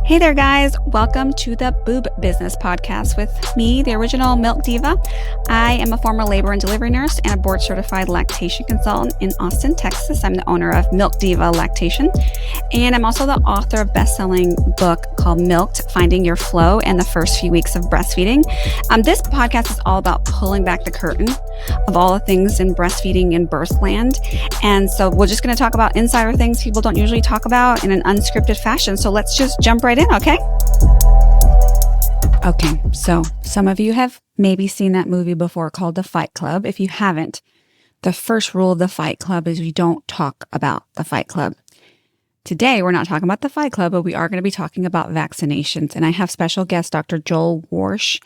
Hey there, guys. Welcome to the Boob Business Podcast with me, the original Milk Diva. I am a former labor and delivery nurse and a board-certified lactation consultant in Austin, Texas. I'm the owner of Milk Diva Lactation, and I'm also the author of a best-selling book called Milked: Finding Your Flow and the First Few Weeks of Breastfeeding. This podcast is all about pulling back the curtain of all the things in breastfeeding and birthland. And so we're just going to talk about insider things people don't usually talk about in an unscripted fashion. So let's just jump right in, okay? Okay, so some of you have maybe seen that movie before called The Fight Club. If you haven't, the first rule of The Fight Club is you don't talk about The Fight Club. Today, we're not talking about The Fight Club, but we are going to be talking about vaccinations. And I have special guest, Dr. Joel Warsh,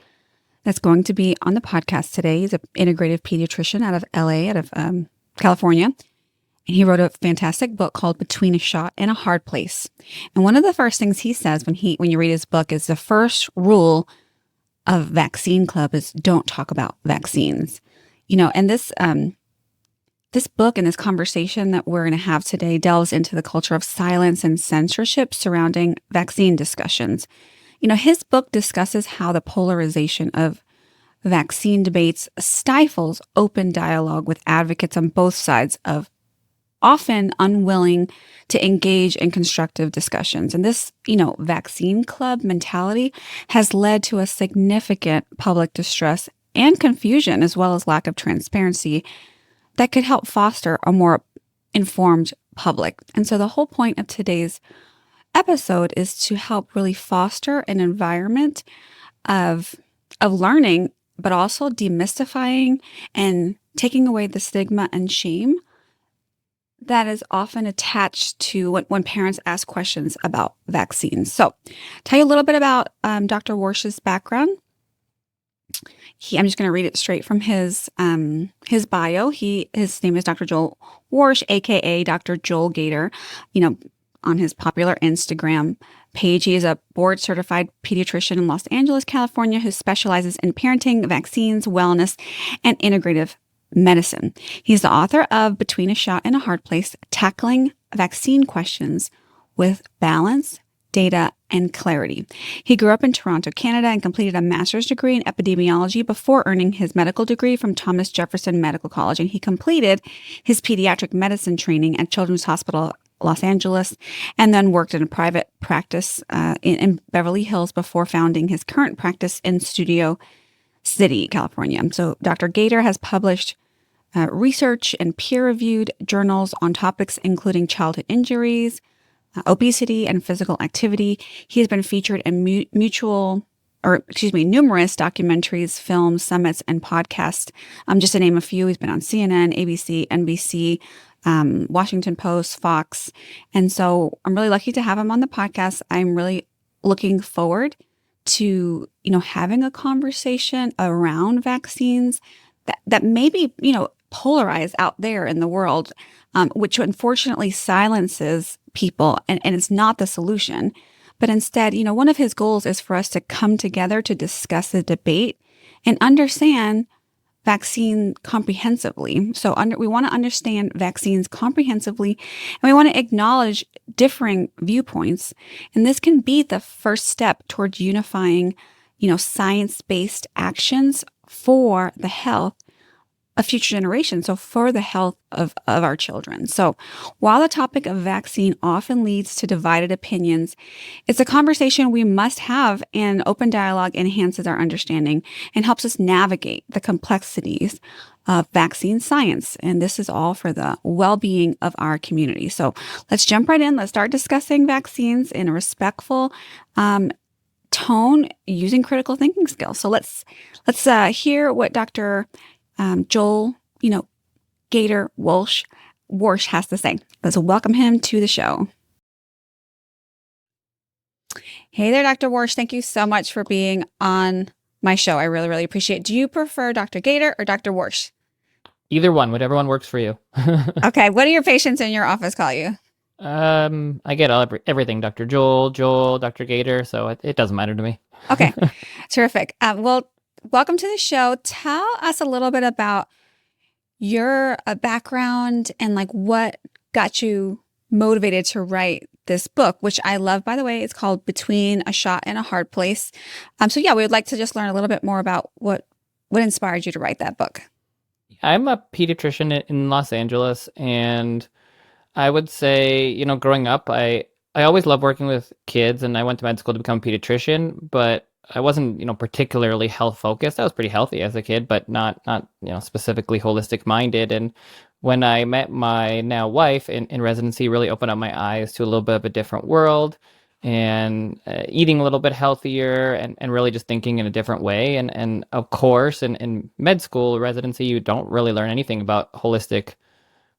that's going to be on the podcast today. He's an integrative pediatrician out of LA, out of California. And he wrote a fantastic book called Between a Shot and a Hard Place. And one of the first things he says when you read his book is the first rule of Vaccine Club is don't talk about vaccines. You know, and this book and this conversation that we're going to have today delves into the culture of silence and censorship surrounding vaccine discussions. You know, his book discusses how the polarization of vaccine debates stifles open dialogue with advocates on both sides of often unwilling to engage in constructive discussions. And this, vaccine club mentality has led to a significant public distress and confusion, as well as lack of transparency that could help foster a more informed public. And so the whole point of today's episode is to help really foster an environment of learning, but also demystifying and taking away the stigma and shame that is often attached to when parents ask questions about vaccines. So, tell you a little bit about Dr. Warsh's background. I'm just going to read it straight from his bio. His name is Dr. Joel Warsh, aka Dr. Joel Gator. On his popular Instagram page, he is a board-certified pediatrician in Los Angeles, California, who specializes in parenting, vaccines, wellness, and integrative medicine. He's the author of Between a Shot and a Hard Place: Tackling Vaccine Questions with Balance, Data, and Clarity. He grew up in Toronto, Canada, and completed a master's degree in epidemiology before earning his medical degree from Thomas Jefferson Medical College. And he completed his pediatric medicine training at Children's Hospital Los Angeles, and then worked in a private practice in Beverly Hills before founding his current practice in Studio City, California. So Dr. Gator has published research and peer-reviewed journals on topics including childhood injuries, obesity, and physical activity. He has been featured in numerous documentaries, films, summits, and podcasts. Just to name a few, he's been on CNN, ABC, NBC, Washington Post, Fox. And so I'm really lucky to have him on the podcast. I'm really looking forward to, having a conversation around vaccines that maybe, polarized out there in the world, which unfortunately silences people. And it's not the solution. But instead, one of his goals is for us to come together to discuss the debate and understand vaccine comprehensively. So we want to understand vaccines comprehensively, and we want to acknowledge differing viewpoints. And this can be the first step towards unifying, science-based actions for the health of future generations, so for the health of our children. So while the topic of vaccine often leads to divided opinions, it's a conversation we must have, and open dialogue enhances our understanding and helps us navigate the complexities of vaccine science. And this is all for the well-being of our community. So let's jump right in. Let's start discussing vaccines in a respectful tone using critical thinking skills. So let's hear what Dr. Joel, Gator Warsh has to say. Let's welcome him to the show. Hey there, Dr. Warsh. Thank you so much for being on my show. I really, really appreciate it. Do you prefer Dr. Gator or Dr. Warsh? Either one, whatever one works for you. Okay. What do your patients in your office call you? I get everything, Dr. Joel, Dr. Gator, so it doesn't matter to me. Okay. Terrific. Well, welcome to the show. Tell us a little bit about your background and what got you motivated to write this book, which I love, by the way. It's called Between a Shot and a Hard Place. So yeah, we would like to just learn a little bit more about what inspired you to write that book. I'm a pediatrician in Los Angeles, and I would say, growing up, I always loved working with kids, and I went to med school to become a pediatrician, but I wasn't, particularly health focused. I was pretty healthy as a kid, but not specifically holistic minded. And when I met my now wife in residency, really opened up my eyes to a little bit of a different world, and eating a little bit healthier, and really just thinking in a different way. And of course, in med school residency, you don't really learn anything about holistic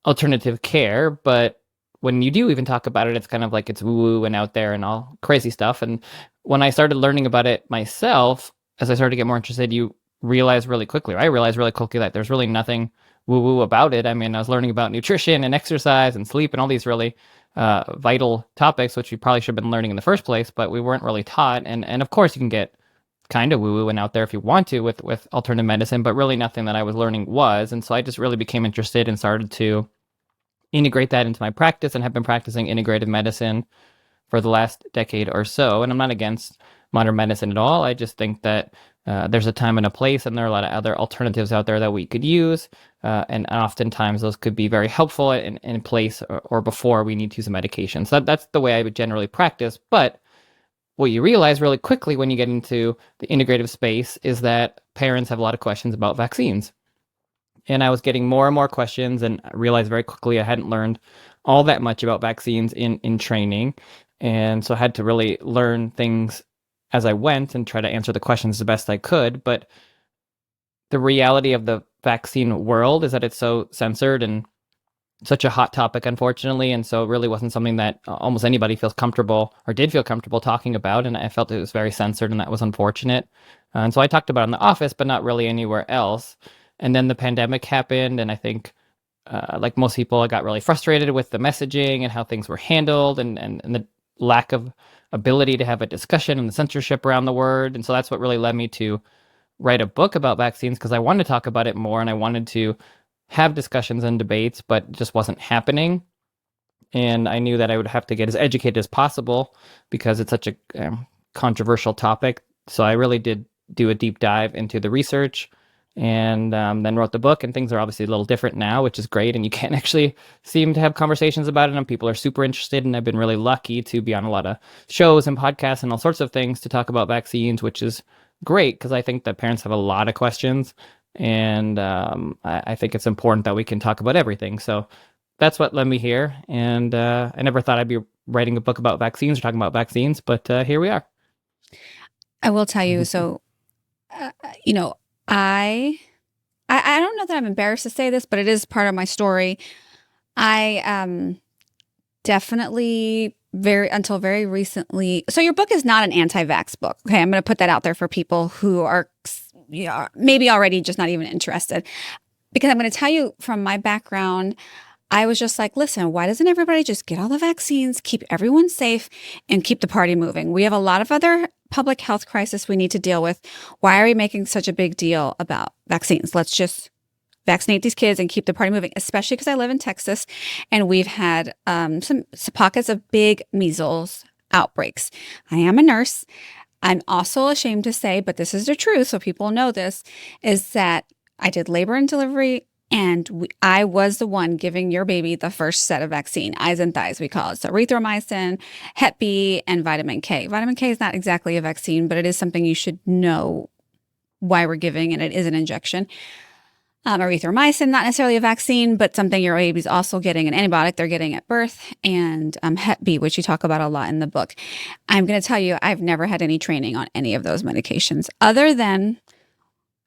alternative care, but when you do even talk about it, it's kind of like it's woo-woo and out there and all crazy stuff. And when I started learning about it myself, as I started to get more interested, I realized really quickly that there's really nothing woo-woo about it. I mean, I was learning about nutrition and exercise and sleep and all these really vital topics, which we probably should have been learning in the first place, but we weren't really taught. And of course, you can get kind of woo-woo and out there if you want to with alternative medicine, but really nothing that I was learning was. And so I just really became interested and started to integrate that into my practice, and have been practicing integrative medicine for the last decade or so. And I'm not against modern medicine at all. I just think that there's a time and a place, and there are a lot of other alternatives out there that we could use. And oftentimes those could be very helpful in place or before we need to use a medication. So that's the way I would generally practice. But what you realize really quickly when you get into the integrative space is that parents have a lot of questions about vaccines. And I was getting more and more questions, and I realized very quickly I hadn't learned all that much about vaccines in training. And so I had to really learn things as I went and try to answer the questions the best I could. But the reality of the vaccine world is that it's so censored and such a hot topic, unfortunately. And so it really wasn't something that almost anybody feels comfortable or did feel comfortable talking about. And I felt it was very censored, and that was unfortunate. And so I talked about it in the office, but not really anywhere else. And then the pandemic happened, and I think, like most people, I got really frustrated with the messaging and how things were handled, and the lack of ability to have a discussion and the censorship around the word. And so that's what really led me to write a book about vaccines, because I wanted to talk about it more, and I wanted to have discussions and debates, but it just wasn't happening. And I knew that I would have to get as educated as possible because it's such a controversial topic. So I really did do a deep dive into the research, and then wrote the book. And things are obviously a little different now, which is great. And you can actually seem to have conversations about it, and people are super interested. And I've been really lucky to be on a lot of shows and podcasts and all sorts of things to talk about vaccines, which is great, because I think that parents have a lot of questions. And I think it's important that we can talk about everything. So that's what led me here. And I never thought I'd be writing a book about vaccines or talking about vaccines, but here we are. I will tell you, so, I don't know that I'm embarrassed to say this, but it is part of my story. I definitely until very recently. So your book is not an anti-vax book. Okay, I'm going to put that out there for people who are maybe already just not even interested, because I'm going to tell you from my background. I was just like, listen, why doesn't everybody just get all the vaccines, keep everyone safe, and keep the party moving? We have a lot of other public health crisis we need to deal with. Why are we making such a big deal about vaccines? Let's just vaccinate these kids and keep the party moving, especially because I live in Texas, and we've had some pockets of big measles outbreaks. I am a nurse. I'm also ashamed to say, but this is the truth, so people know this, is that I did labor and delivery, and I was the one giving your baby the first set of vaccine, eyes and thighs, we call it. So erythromycin, Hep B, and vitamin K. Vitamin K is not exactly a vaccine, but it is something you should know why we're giving, and it is an injection. Erythromycin, not necessarily a vaccine, but something your baby's also getting, an antibiotic they're getting at birth, and Hep B, which you talk about a lot in the book. I'm going to tell you, I've never had any training on any of those medications, other than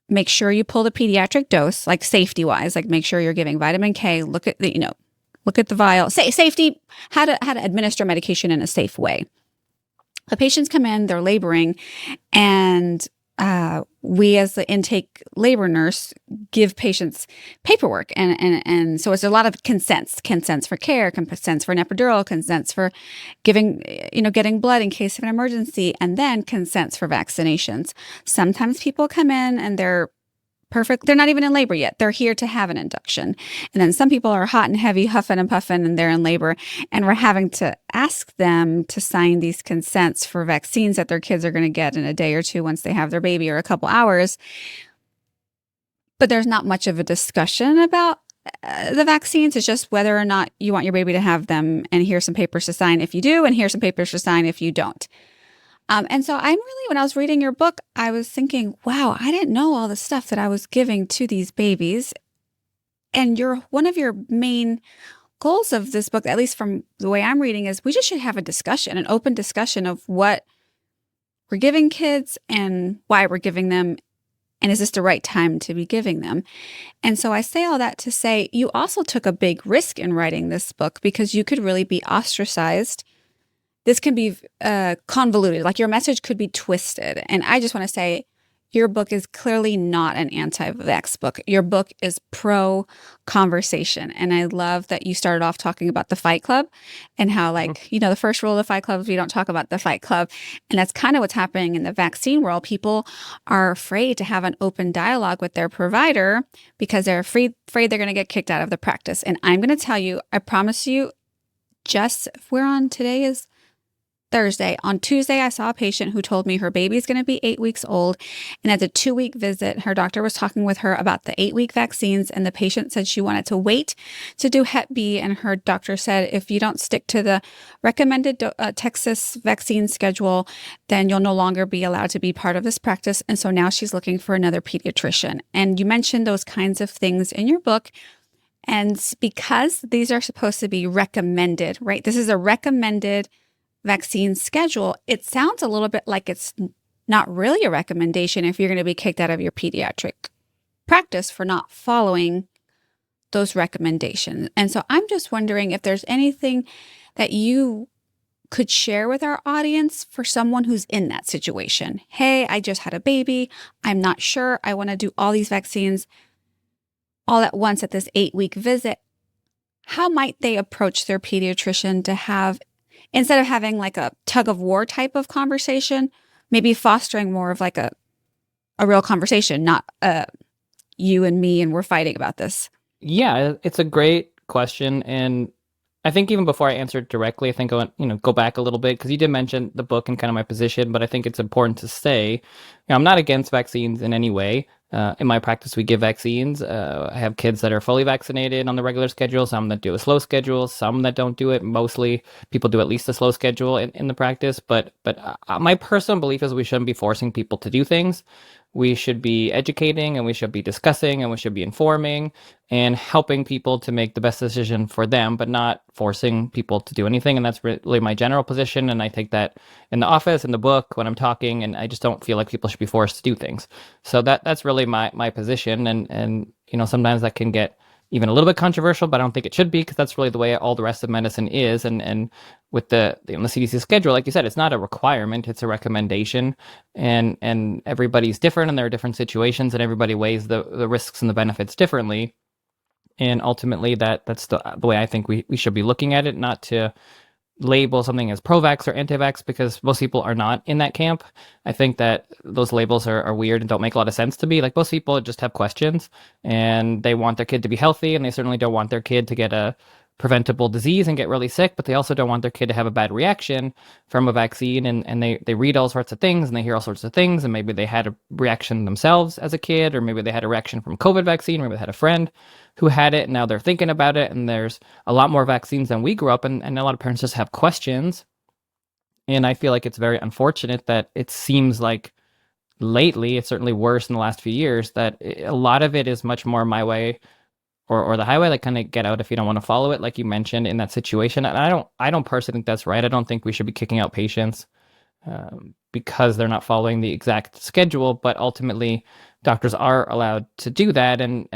make sure you pull the pediatric dose, like safety-wise, like make sure you're giving vitamin K, look at the vial, safety, how to administer medication in a safe way. The patients come in, they're laboring, and we as the intake labor nurse give patients paperwork. And so it's a lot of consents for care, consents for an epidural, consents for getting blood in case of an emergency, and then consents for vaccinations. Sometimes people come in and they're perfect. They're not even in labor yet. They're here to have an induction. And then some people are hot and heavy, huffing and puffing, and they're in labor. And we're having to ask them to sign these consents for vaccines that their kids are going to get in a day or two once they have their baby, or a couple hours. But there's not much of a discussion about the vaccines. It's just whether or not you want your baby to have them. And here's some papers to sign if you do, and here's some papers to sign if you don't. And so when I was reading your book, I was thinking, wow, I didn't know all the stuff that I was giving to these babies. And one of your main goals of this book, at least from the way I'm reading, is we just should have a discussion, an open discussion of what we're giving kids and why we're giving them. And is this the right time to be giving them? And so I say all that to say, you also took a big risk in writing this book because you could really be ostracized. This can be convoluted, like your message could be twisted. And I just want to say, your book is clearly not an anti-vax book. Your book is pro-conversation. And I love that you started off talking about the Fight Club and how, like, the first rule of the Fight Club is we don't talk about the Fight Club. And that's kind of what's happening in the vaccine world. People are afraid to have an open dialogue with their provider because they're afraid they're going to get kicked out of the practice. And I'm going to tell you, I promise you, today is Thursday. On Tuesday, I saw a patient who told me her baby's going to be 8 weeks old. And at the 2-week visit, her doctor was talking with her about the 8-week vaccines. And the patient said she wanted to wait to do Hep B. And her doctor said, if you don't stick to the recommended Texas vaccine schedule, then you'll no longer be allowed to be part of this practice. And so now she's looking for another pediatrician. And you mentioned those kinds of things in your book. And because these are supposed to be recommended, right? This is a recommended vaccine schedule. It sounds a little bit like it's not really a recommendation if you're going to be kicked out of your pediatric practice for not following those recommendations. And so I'm just wondering if there's anything that you could share with our audience for someone who's in that situation. Hey, I just had a baby. I'm not sure. I want to do all these vaccines all at once at this 8-week visit. How might they approach their pediatrician to have, instead of having like a tug of war type of conversation, maybe fostering more of like a real conversation, not you and me and we're fighting about this? Yeah, it's a great question. And I think even before I answer it directly, I think I want, go back a little bit because you did mention the book and kind of my position, but I think it's important to say, I'm not against vaccines in any way. In my practice, we give vaccines. I have kids that are fully vaccinated on the regular schedule, some that do a slow schedule, some that don't do it. Mostly people do at least a slow schedule in the practice. But my personal belief is we shouldn't be forcing people to do things. We should be educating and we should be discussing and we should be informing and helping people to make the best decision for them, but not forcing people to do anything. And that's really my general position. And I take that in the office, in the book, when I'm talking, and I just don't feel like people should be forced to do things. So that's really my position. And sometimes that can get even a little bit controversial, but I don't think it should be because that's really the way all the rest of medicine is. And with the CDC schedule, like you said, it's not a requirement, it's a recommendation. And everybody's different and there are different situations and everybody weighs the risks and the benefits differently. And ultimately that's the way I think we should be looking at it, not to label something as pro-vax or anti-vax because most people are not in that camp. I think that those labels are weird and don't make a lot of sense to me. Like most people just have questions and they want their kid to be healthy and they certainly don't want their kid to get a preventable disease and get really sick, but they also don't want their kid to have a bad reaction from a vaccine. And they read all sorts of things and they hear all sorts of things. And maybe they had a reaction themselves as a kid, or maybe they had a reaction from COVID vaccine, or maybe they had a friend who had it and now they're thinking about it. And there's a lot more vaccines than we grew up and a lot of parents just have questions. And I feel like it's very unfortunate that it seems like lately, it's certainly worse in the last few years, that a lot of it is much more my way or the highway, like kind of get out if you don't want to follow it, like you mentioned in that situation. And I don't personally think that's right. I don't think we should be kicking out patients because they're not following the exact schedule, but ultimately doctors are allowed to do that, and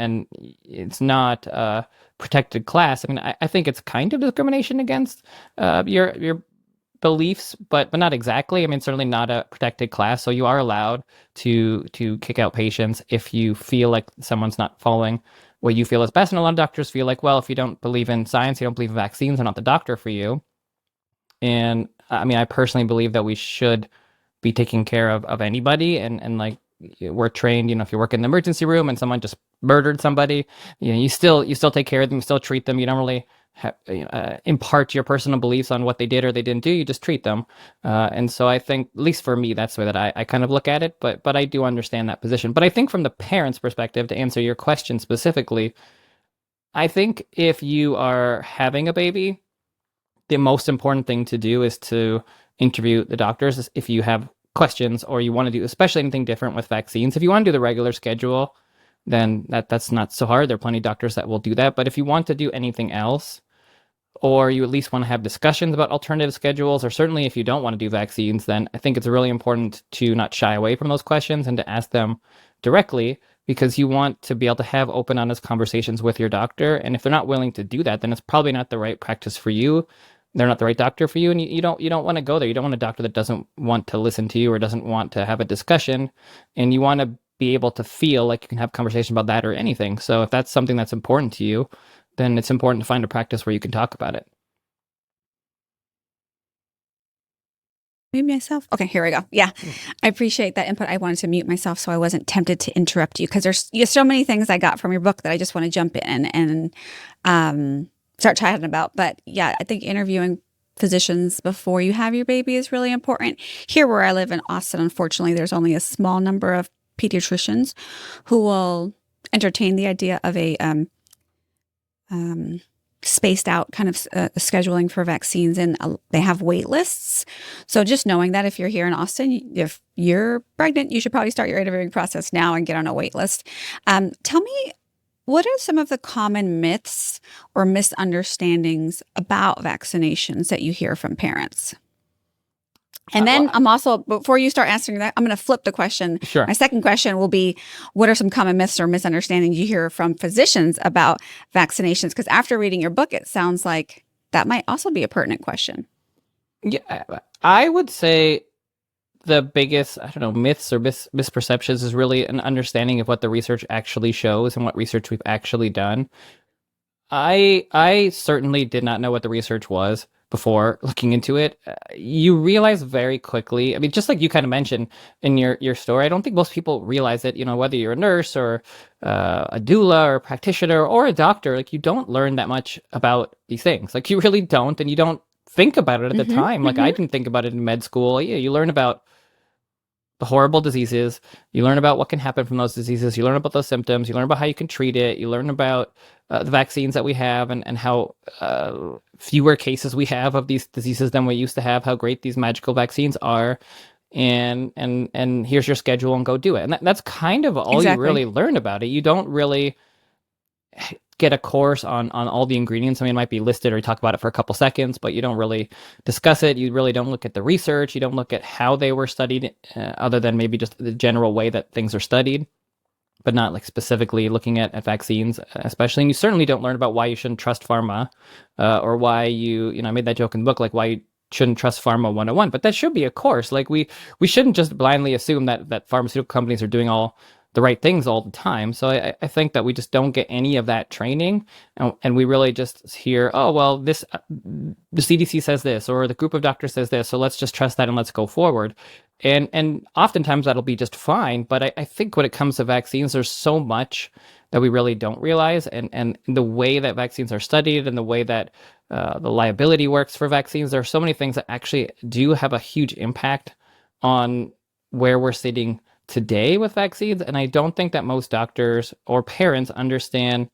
it's not a protected class. I mean, I think it's kind of discrimination against your beliefs, but not exactly. I mean, certainly not a protected class. So you are allowed to kick out patients if you feel like someone's not following what you feel is best. And a lot of doctors feel like, well, if you don't believe in science, you don't believe in vaccines, I'm not the doctor for you. And I mean, I personally believe that we should be taking care of anybody and like we're trained, if you work in the emergency room and someone just murdered somebody, you still take care of them, you still treat them. You don't really impart your personal beliefs on what they did or they didn't do. You just treat them. And so I think, at least for me, that's the way that I kind of look at it. But I do understand that position. But I think from the parent's perspective, to answer your question specifically, I think if you are having a baby, the most important thing to do is to interview the doctors if you have questions or you want to do, especially anything different with vaccines. If you want to do the regular schedule, then that's not so hard. There are plenty of doctors that will do that. But if you want to do anything else, or you at least want to have discussions about alternative schedules, or certainly if you don't want to do vaccines, then I think it's really important to not shy away from those questions and to ask them directly, because you want to be able to have open, honest conversations with your doctor. And if they're not willing to do that, then it's probably not the right practice for you. They're not the right doctor for you, and you don't want to go there. You don't want a doctor that doesn't want to listen to you or doesn't want to have a discussion, and you want to be able to feel like you can have conversation about that or anything. So if that's something that's important to you, then it's important to find a practice where you can talk about it. Mute myself. Okay, here we go. Yeah, I appreciate that input. I wanted to mute myself so I wasn't tempted to interrupt you, because there's so many things I got from your book that I just want to jump in and start chatting about. But yeah, I think interviewing physicians before you have your baby is really important. Here where I live in Austin, unfortunately, there's only a small number of pediatricians who will entertain the idea of a spaced out kind of scheduling for vaccines, and they have wait lists. So just knowing that if you're here in Austin, if you're pregnant, you should probably start your interviewing process now and get on a wait list. Tell me, what are some of the common myths or misunderstandings about vaccinations that you hear from parents? And then I'm also, before you start answering that, I'm going to flip the question. Sure. My second question will be, what are some common myths or misunderstandings you hear from physicians about vaccinations? Because after reading your book, it sounds like that might also be a pertinent question. Yeah, I would say the biggest, myths or misperceptions is really an understanding of what the research actually shows and what research we've actually done. I certainly did not know what the research was before looking into it. You realize very quickly, I mean, just like you kind of mentioned in your story, I don't think most people realize it, whether you're a nurse or a doula or a practitioner or a doctor, like you don't learn that much about these things. Like you really don't, and you don't think about it at the time. Like I didn't think about it in med school. Yeah, you learn about the horrible diseases, you learn about what can happen from those diseases, you learn about those symptoms, you learn about how you can treat it, you learn about the vaccines that we have and how fewer cases we have of these diseases than we used to have, how great these magical vaccines are, and here's your schedule and go do it. And that's kind of all you really learn about it. You don't really get a course on all the ingredients. I mean, it might be listed or you talk about it for a couple seconds, but you don't really discuss it. You really don't look at the research. You don't look at how they were studied, other than maybe just the general way that things are studied, but not like specifically looking at vaccines, especially. And you certainly don't learn about why you shouldn't trust pharma, or why I made that joke in the book, like why you shouldn't trust pharma 101, but that should be a course. Like we shouldn't just blindly assume that pharmaceutical companies are doing all the right things all the time. So I think that we just don't get any of that training, and we really just hear, oh, well, the CDC says this, or the group of doctors says this, so let's just trust that and let's go forward. And oftentimes that'll be just fine. But I think when it comes to vaccines, there's so much that we really don't realize, and the way that vaccines are studied and the way that the liability works for vaccines, there are so many things that actually do have a huge impact on where we're sitting today with vaccines. And I don't think that most doctors or parents understand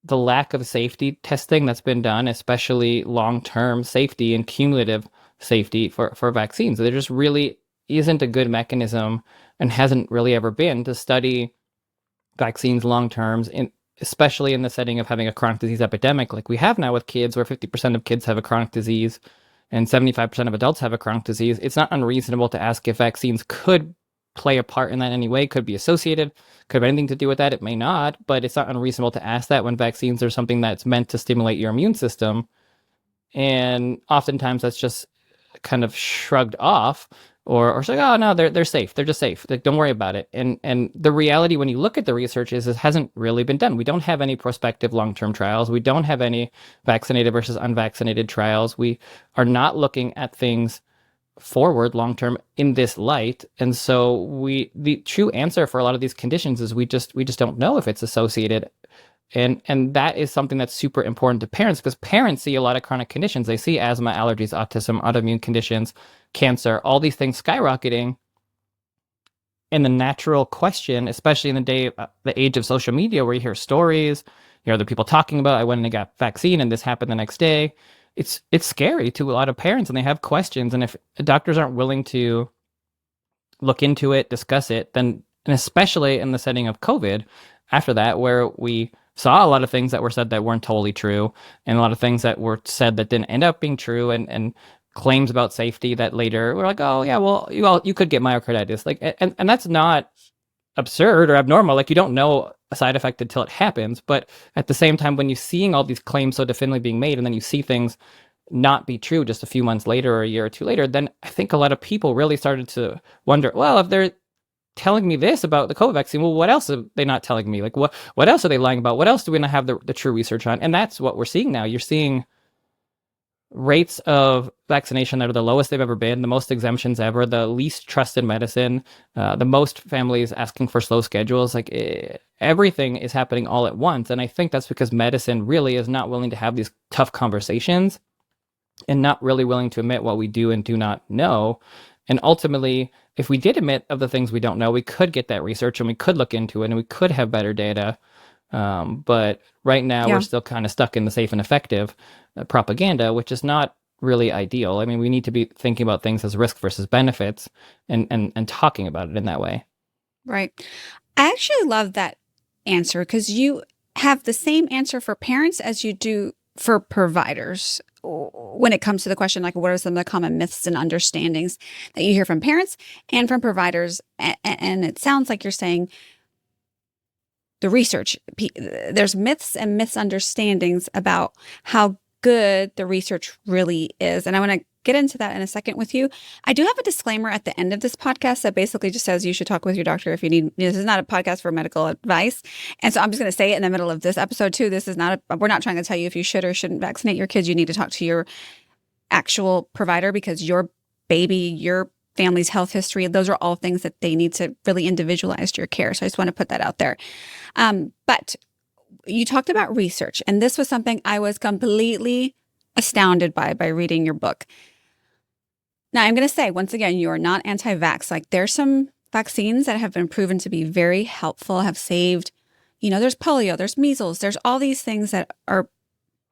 the lack of safety testing that's been done, especially long-term safety and cumulative safety for vaccines. There just really isn't a good mechanism, and hasn't really ever been, to study vaccines long-term, especially in the setting of having a chronic disease epidemic like we have now with kids, where 50% of kids have a chronic disease and 75% of adults have a chronic disease. It's not unreasonable to ask if vaccines could play a part in that in any way, could be associated, could have anything to do with that. It may not, but it's not unreasonable to ask that when vaccines are something that's meant to stimulate your immune system. And oftentimes that's just kind of shrugged off, or say, oh no, they're safe. They're just safe. Like, don't worry about it. And the reality when you look at the research is it hasn't really been done. We don't have any prospective long-term trials. We don't have any vaccinated versus unvaccinated trials. We are not looking at things forward long term in this light. And so the true answer for a lot of these conditions is we just don't know if it's associated. And that is something that's super important to parents, because parents see a lot of chronic conditions. They see asthma, allergies, autism, autoimmune conditions, cancer, all these things skyrocketing. And the natural question, especially in the age of social media, where you hear stories, you hear other people talking about, I went and got vaccine and this happened the next day. It's scary to a lot of parents, and they have questions. And if doctors aren't willing to look into it, discuss it, then, and especially in the setting of COVID, after that, where we saw a lot of things that were said that weren't totally true, and a lot of things that were said that didn't end up being true, and claims about safety that later we're like, oh yeah, well, you could get myocarditis, like, and that's not absurd or abnormal. Like, you don't know a side effect until it happens. But at the same time, when you're seeing all these claims so definitively being made, and then you see things not be true just a few months later or a year or two later, then I think a lot of people really started to wonder, well, if they're telling me this about the COVID vaccine, well, what else are they not telling me? Like, what else are they lying about? What else do we not have the true research on? And that's what we're seeing now. You're seeing rates of vaccination that are the lowest they've ever been, the most exemptions ever, the least trusted medicine, the most families asking for slow schedules. Like, everything is happening all at once. And I think that's because medicine really is not willing to have these tough conversations, and not really willing to admit what we do and do not know. And ultimately, if we did admit of the things we don't know, we could get that research and we could look into it and we could have better data. But right now, we're still kind of stuck in the safe and effective propaganda, which is not really ideal. I mean, we need to be thinking about things as risk versus benefits, and talking about it in that way. Right. I actually love that answer, because you have the same answer for parents as you do for providers when it comes to the question, like, what are some of the common myths and understandings that you hear from parents and from providers? And it sounds like you're saying the research, there's myths and misunderstandings about how good the research really is. And I want to get into that in a second with you. I do have a disclaimer at the end of this podcast that basically just says you should talk with your doctor if you need. This is not a podcast for medical advice. And so I'm just going to say it in the middle of this episode too. This is not we're not trying to tell you if you should or shouldn't vaccinate your kids. You need to talk to your actual provider, because your baby, your family's health history, those are all things that they need to really individualize your care. So I just want to put that out there. But you talked about research, and this was something I was completely astounded by reading your book. Now, I'm going to say, once again, you are not anti-vax. Like, there's some vaccines that have been proven to be very helpful, have saved, there's polio, there's measles, there's all these things that are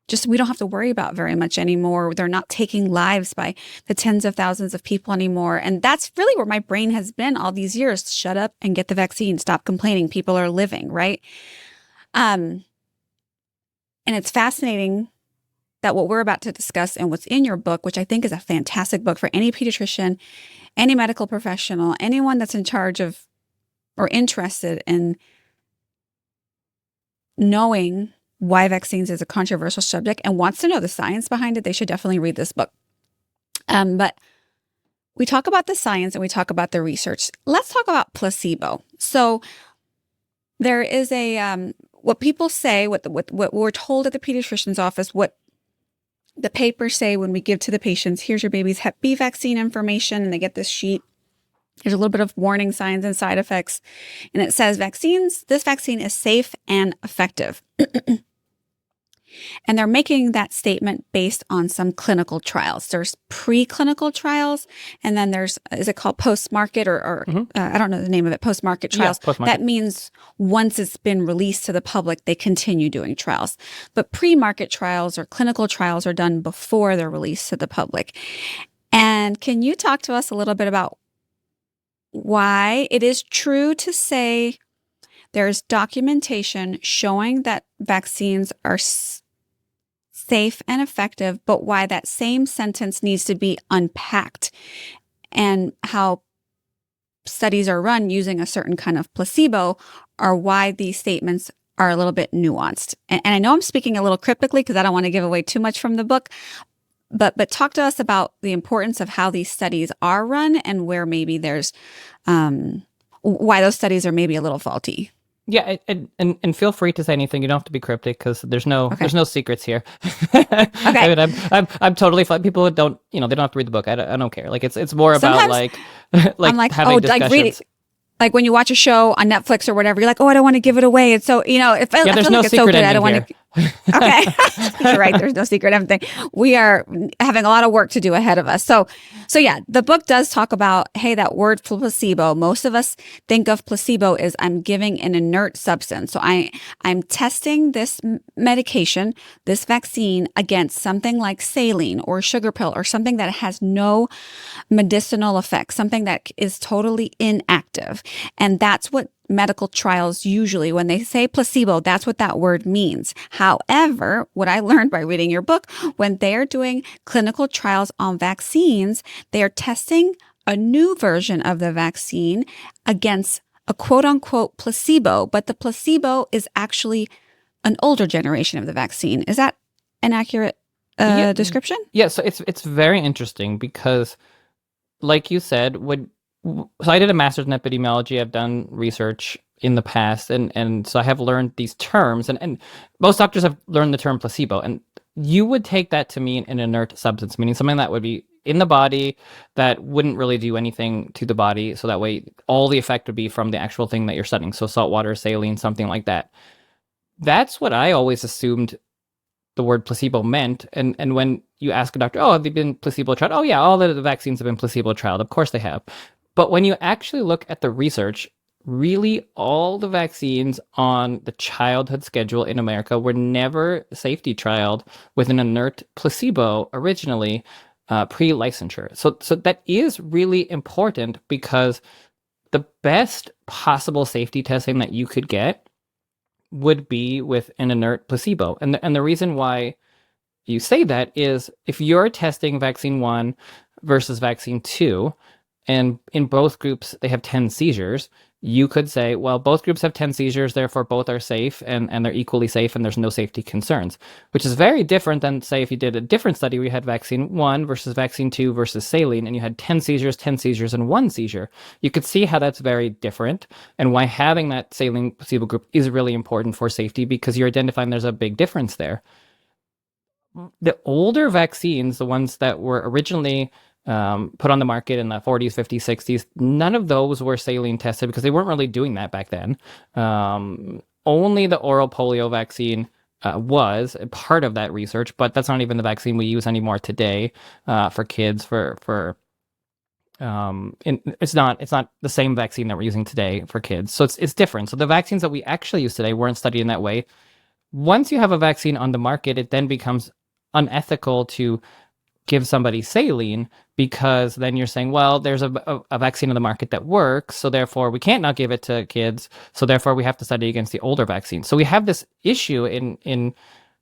just, we don't have to worry about very much anymore. They're not taking lives by the tens of thousands of people anymore. And that's really where my brain has been all these years. Shut up and get the vaccine. Stop complaining. People are living, right? And it's fascinating that what we're about to discuss and what's in your book, which I think is a fantastic book for any pediatrician, any medical professional, anyone that's in charge of or interested in knowing why vaccines is a controversial subject and wants to know the science behind it, they should definitely read this book. But we talk about the science and we talk about the research. Let's talk about placebo. So there is what people say, what we're told at the pediatrician's office, what the papers say when we give to the patients, here's your baby's Hep B vaccine information, and they get this sheet. There's a little bit of warning signs and side effects. And it says this vaccine is safe and effective. And they're making that statement based on some clinical trials. There's preclinical trials, and then there's, is it called post-market or I don't know the name of it, post-market trials. Yeah, post-market. That means once it's been released to the public, they continue doing trials. But pre-market trials or clinical trials are done before they're released to the public. And can you talk to us a little bit about why it is true to say there's documentation showing that vaccines are safe and effective, but why that same sentence needs to be unpacked, and how studies are run using a certain kind of placebo, or why these statements are a little bit nuanced. And I know I'm speaking a little cryptically because I don't want to give away too much from the book, but talk to us about the importance of how these studies are run and where maybe there's why those studies are maybe a little faulty. Yeah, and feel free to say anything. You don't have to be cryptic because there's Okay. no secrets here. I Okay. mean, I'm totally fine. People don't, they don't have to read the book. I don't care. Like it's more about Sometimes like I'm like like, having oh, like reading. discussions. Like when you watch a show on Netflix or whatever, you're like, oh, I don't want to give it away. It's so, Yeah, I there's feel no like it's so secret good. I ending don't want here. to. Okay. You're right. There's no secret everything. We are having a lot of work to do ahead of us. So yeah, the book does talk about, hey, that word placebo. Most of us think of placebo as I'm giving an inert substance. So I'm testing this medication, this vaccine against something like saline or sugar pill or something that has no medicinal effects, something that is totally inactive. And that's what medical trials usually, when they say placebo, that's what that word means. However, what I learned by reading your book, when they're doing clinical trials on vaccines, they are testing a new version of the vaccine against a quote unquote placebo, but the placebo is actually an older generation of the vaccine. Is that an accurate Yeah, description? yeah. So it's very interesting because, like you said, so I did a master's in epidemiology. I've done research in the past, and so I have learned these terms, and most doctors have learned the term placebo, and you would take that to mean an inert substance, meaning something that would be in the body that wouldn't really do anything to the body. So that way, all the effect would be from the actual thing that you're studying. So salt water, saline, something like that. That's what I always assumed the word placebo meant. And when you ask a doctor, oh, have they been placebo trialed? Oh, yeah, all the vaccines have been placebo trialed. Of course they have. But when you actually look at the research, really all the vaccines on the childhood schedule in America were never safety trialed with an inert placebo originally, pre-licensure. So that is really important because the best possible safety testing that you could get would be with an inert placebo. And the reason why you say that is if you're testing vaccine 1 versus vaccine 2, and in both groups they have 10 seizures, you could say, well, both groups have 10 seizures, therefore both are safe and they're equally safe and there's no safety concerns, which is very different than, say, if you did a different study where you had vaccine 1 versus vaccine 2 versus saline and you had 10 seizures, 10 seizures, and 1 seizure. You could see how that's very different and why having that saline placebo group is really important for safety because you're identifying there's a big difference there. The older vaccines, the ones that were originally put on the market in the 40s, 50s, 60s, none of those were saline tested because they weren't really doing that back then. Only the oral polio vaccine was a part of that research, but that's not even the vaccine we use anymore today for kids. It's not the same vaccine that we're using today for kids, so it's different. So the vaccines that we actually use today weren't studied in that way. Once you have a vaccine on the market, it then becomes unethical to give somebody saline because then you're saying, well, there's a vaccine on the market that works, so therefore we can't not give it to kids, so therefore we have to study against the older vaccine. So we have this issue in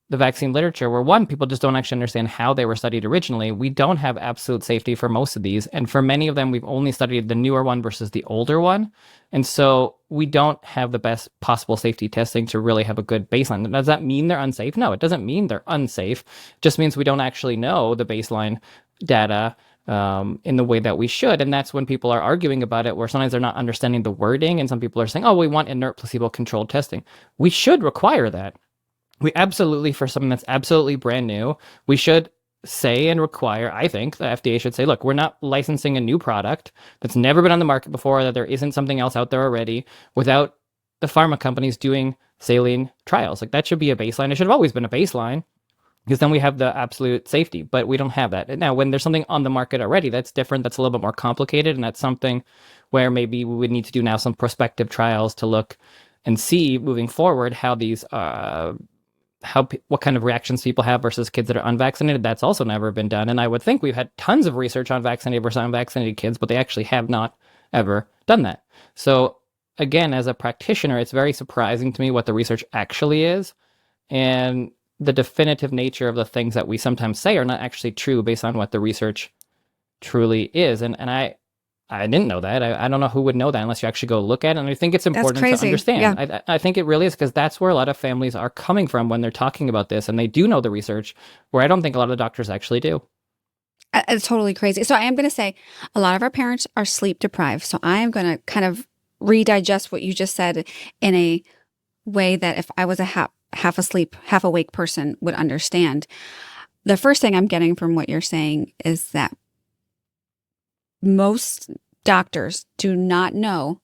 the vaccine literature where, one, people just don't actually understand how they were studied originally. We don't have absolute safety for most of these, and for many of them we've only studied the newer one versus the older one, and so we don't have the best possible safety testing to really have a good baseline. Does that mean they're unsafe? No, it doesn't mean they're unsafe. It just means we don't actually know the baseline data in the way that we should. And that's when people are arguing about it, where sometimes they're not understanding the wording, and some people are saying, oh, we want inert placebo-controlled testing. We should require that. We absolutely, for something that's absolutely brand new, we should say and require, I think the FDA should say, look, we're not licensing a new product that's never been on the market before, that there isn't something else out there already, without the pharma companies doing saline trials. Like, that should be a baseline. It should have always been a baseline because then we have the absolute safety, but we don't have that. Now, when there's something on the market already, that's different. That's a little bit more complicated. And that's something where maybe we would need to do now some prospective trials to look and see moving forward how these what kind of reactions people have versus kids that are unvaccinated. That's also never been done. And I would think we've had tons of research on vaccinated versus unvaccinated kids, but they actually have not ever done that. So again, as a practitioner, it's very surprising to me what the research actually is. And the definitive nature of the things that we sometimes say are not actually true based on what the research truly is. And I didn't know that. I don't know who would know that unless you actually go look at it. And I think it's That's important to crazy. understand. Yeah. I think it really is, because that's where a lot of families are coming from when they're talking about this, and they do know the research, where I don't think a lot of the doctors actually do. It's totally crazy. So I am going to say a lot of our parents are sleep deprived. So I am going to kind of redigest what you just said in a way that if I was a half asleep, half awake person would understand. The first thing I'm getting from what you're saying is that most doctors do not know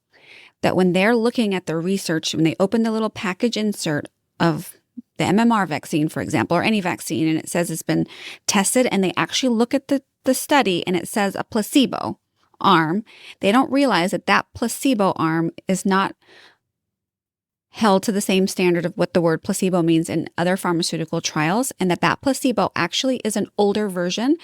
that when they're looking at the research, when they open the little package insert of the MMR vaccine, for example, or any vaccine, and it says it's been tested, and they actually look at the study and it says a placebo arm, they don't realize that that placebo arm is not held to the same standard of what the word placebo means in other pharmaceutical trials, and that placebo actually is an older version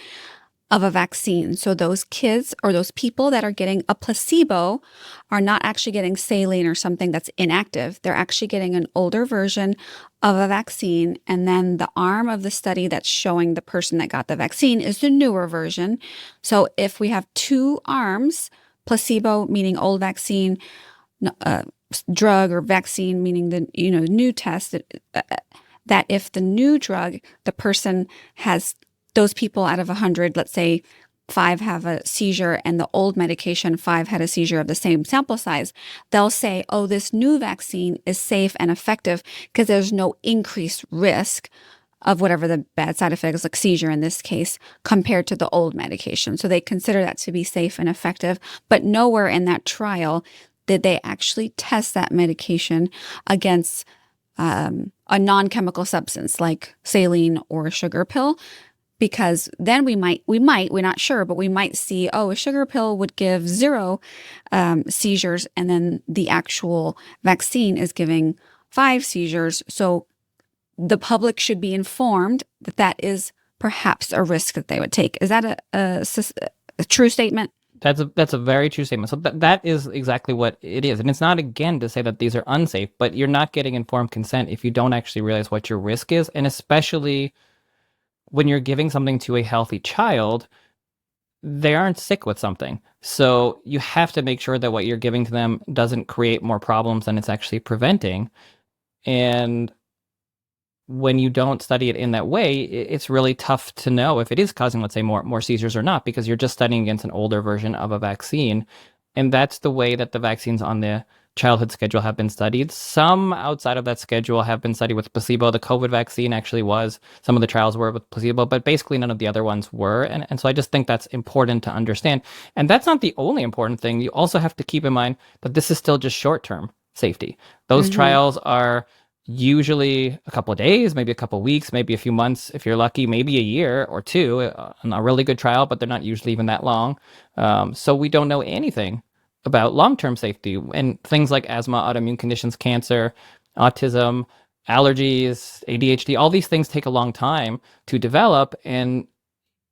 of a vaccine. So those kids or those people that are getting a placebo are not actually getting saline or something that's inactive. They're actually getting an older version of a vaccine. And then the arm of the study that's showing the person that got the vaccine is the newer version. So if we have two arms, placebo meaning old vaccine, drug or vaccine meaning the new test, that if the new drug, the person has those people out of 100, let's say 5 have a seizure and the old medication 5 had a seizure of the same sample size, they'll say, oh, this new vaccine is safe and effective because there's no increased risk of whatever the bad side effects, like seizure in this case, compared to the old medication. So they consider that to be safe and effective, but nowhere in that trial did they actually test that medication against a non-chemical substance like saline or a sugar pill. Because then we're not sure, but we might see, oh, a sugar pill would give 0 seizures, and then the actual vaccine is giving 5 seizures. So the public should be informed that that is perhaps a risk that they would take. Is that a true statement? That's a very true statement. So that is exactly what it is. And it's not, again, to say that these are unsafe, but you're not getting informed consent if you don't actually realize what your risk is. And especially when you're giving something to a healthy child, they aren't sick with something. So you have to make sure that what you're giving to them doesn't create more problems than it's actually preventing. And when you don't study it in that way, it's really tough to know if it is causing, let's say, more seizures or not, because you're just studying against an older version of a vaccine. And that's the way that the vaccines on the childhood schedule have been studied. Some outside of that schedule have been studied with placebo. The COVID vaccine actually was. Some of the trials were with placebo, but basically none of the other ones were. And so I just think that's important to understand. And that's not the only important thing. You also have to keep in mind that this is still just short-term safety. Those trials are usually a couple of days, maybe a couple of weeks, maybe a few months, if you're lucky, maybe a year or 2 on a really good trial, but they're not usually even that long. So we don't know anything about long-term safety, and things like asthma, autoimmune conditions, cancer, autism, allergies, ADHD, all these things take a long time to develop, and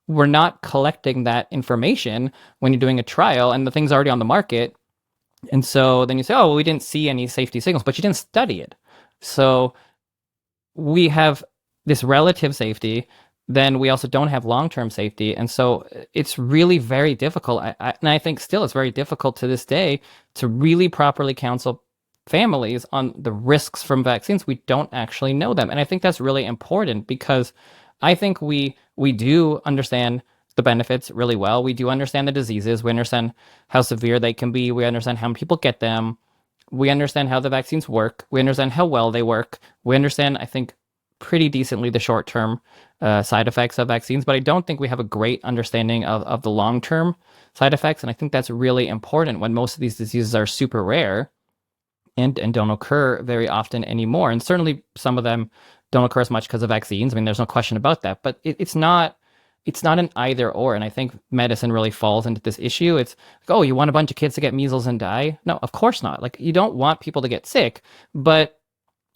we're not collecting that information when you're doing a trial and the thing's already on the market. And so then you say, oh, well, we didn't see any safety signals, but you didn't study it. So we have this relative safety, then we also don't have long-term safety. And so it's really very difficult. And I think still it's very difficult to this day to really properly counsel families on the risks from vaccines. We don't actually know them. And I think that's really important, because I think we do understand the benefits really well. We do understand the diseases. We understand how severe they can be. We understand how many people get them. We understand how the vaccines work. We understand how well they work. We understand, I think, pretty decently the short-term side effects of vaccines, but I don't think we have a great understanding of the long-term side effects. And I think that's really important when most of these diseases are super rare and don't occur very often anymore. And certainly some of them don't occur as much because of vaccines. I mean, there's no question about that, but it's not an either or. And I think medicine really falls into this issue. It's like, oh, you want a bunch of kids to get measles and die? No, of course not. Like, you don't want people to get sick, but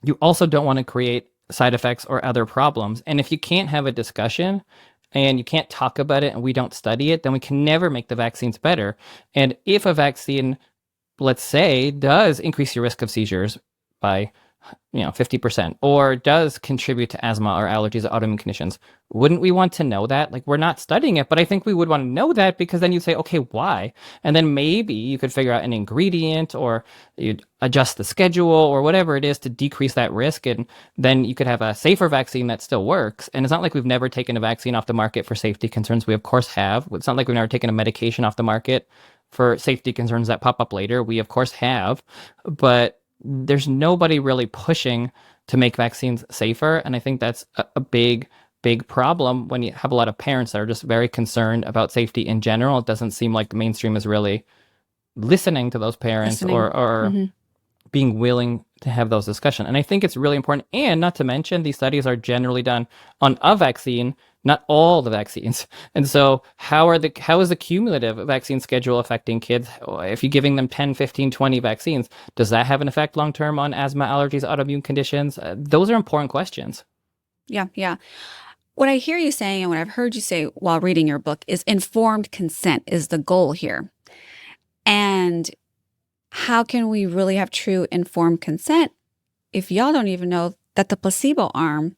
you also don't want to create side effects or other problems. And if you can't have a discussion and you can't talk about it and we don't study it, then we can never make the vaccines better. And if a vaccine, let's say, does increase your risk of seizures by 50%, or does contribute to asthma or allergies or autoimmune conditions, wouldn't we want to know that? Like, we're not studying it, but I think we would want to know that, because then you'd say, okay, why? And then maybe you could figure out an ingredient, or you'd adjust the schedule or whatever it is to decrease that risk. And then you could have a safer vaccine that still works. And it's not like we've never taken a vaccine off the market for safety concerns. We of course have. It's not like we've never taken a medication off the market for safety concerns that pop up later. We, of course, have, but there's nobody really pushing to make vaccines safer. And I think that's a big, big problem when you have a lot of parents that are just very concerned about safety in general. It doesn't seem like the mainstream is really listening to those parents Listening. or being willing to have those discussions. And I think it's really important. And not to mention, these studies are generally done on a vaccine, not all the vaccines. And so how is the cumulative vaccine schedule affecting kids? If you're giving them 10, 15, 20 vaccines, does that have an effect long term on asthma, allergies, autoimmune conditions? Those are important questions. Yeah, yeah. What I hear you saying and what I've heard you say while reading your book is informed consent is the goal here. And how can we really have true informed consent if y'all don't even know that the placebo arm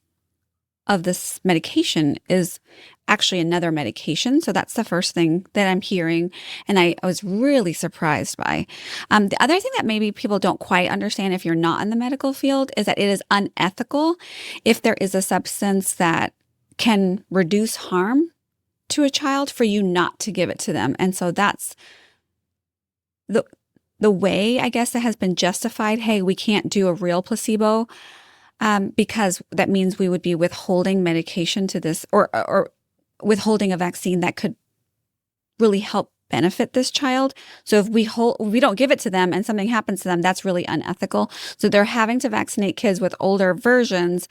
of this medication is actually another medication? So that's the first thing that I'm hearing. And I was really surprised by. The other thing that maybe people don't quite understand if you're not in the medical field is that it is unethical if there is a substance that can reduce harm to a child for you not to give it to them. And so that's the way, I guess, that has been justified. Hey, we can't do a real placebo because that means we would be withholding medication to this or withholding a vaccine that could really help benefit this child. So if we don't give it to them and something happens to them, that's really unethical. So they're having to vaccinate kids with older versions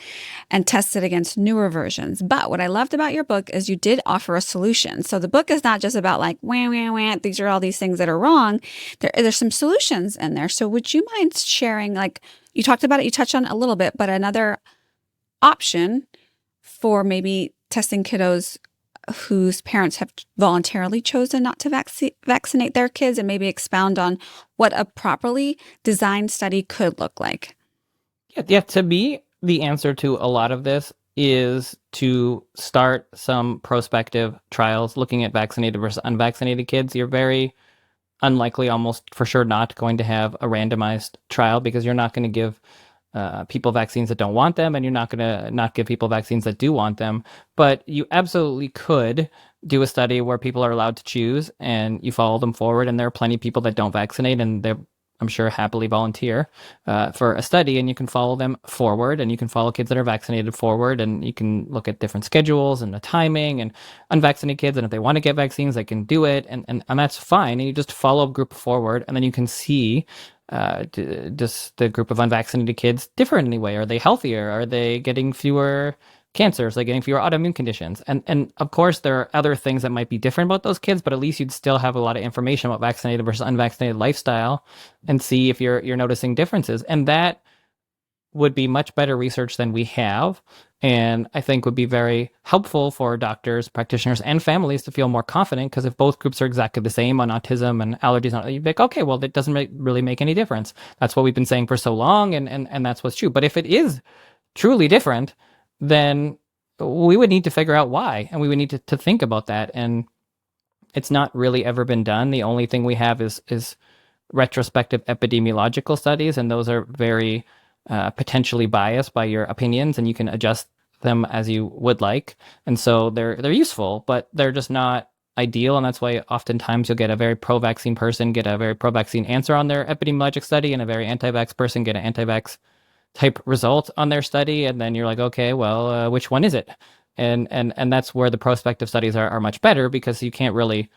and test it against newer versions. But what I loved about your book is you did offer a solution. So the book is not just about like, wah, wah, wah, these are all these things that are wrong. There's some solutions in there. So would you mind sharing, like you talked about it, you touched on it a little bit, but another option for maybe testing kiddos whose parents have voluntarily chosen not to vaccinate their kids, and maybe expound on what a properly designed study could look like? Yeah, to me, the answer to a lot of this is to start some prospective trials looking at vaccinated versus unvaccinated kids. You're very unlikely, almost for sure, not going to have a randomized trial because you're not going to give people vaccines that don't want them, and you're not going to not give people vaccines that do want them. But you absolutely could do a study where people are allowed to choose and you follow them forward. And there are plenty of people that don't vaccinate and they're, I'm sure, happily volunteer for a study, and you can follow them forward, and you can follow kids that are vaccinated forward, and you can look at different schedules and the timing and unvaccinated kids. And if they want to get vaccines, they can do it. And that's fine. And you just follow a group forward, and then you can see does the group of unvaccinated kids differ in any way? Are they healthier? Are they getting fewer cancers? Are they getting fewer autoimmune conditions? And of course, there are other things that might be different about those kids, but at least you'd still have a lot of information about vaccinated versus unvaccinated lifestyle and see if you're noticing differences. And that would be much better research than we have. And I think would be very helpful for doctors, practitioners, and families to feel more confident, because if both groups are exactly the same on autism and allergies, you'd be like, okay, well, that doesn't really make any difference. That's what we've been saying for so long, and that's what's true. But if it is truly different, then we would need to figure out why, and we would need to think about that. And it's not really ever been done. The only thing we have is retrospective epidemiological studies, and those are very potentially biased by your opinions, and you can adjust them as you would like. And so they're useful, but they're just not ideal. And that's why oftentimes you'll get a very pro-vaccine person get a very pro-vaccine answer on their epidemiologic study, and a very anti-vax person get an anti-vax type result on their study. And then you're like, okay, well, which one is it? And that's where the prospective studies are much better, because you can't really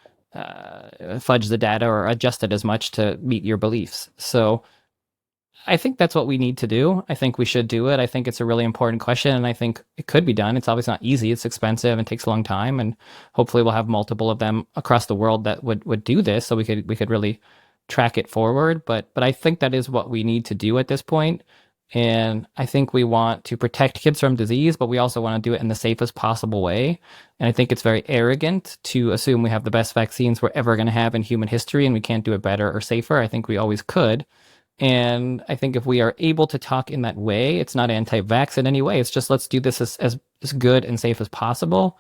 fudge the data or adjust it as much to meet your beliefs. So I think that's what we need to do. I think we should do it. I think it's a really important question, and I think it could be done. It's obviously not easy. It's expensive and takes a long time, and hopefully we'll have multiple of them across the world that would do this, so we could really track it forward. But I think that is what we need to do at this point. And I think we want to protect kids from disease, but we also want to do it in the safest possible way. And I think it's very arrogant to assume we have the best vaccines we're ever going to have in human history and we can't do it better or safer. I think we always could. And I think if we are able to talk in that way, it's not anti-vax in any way. It's just, let's do this as good and safe as possible.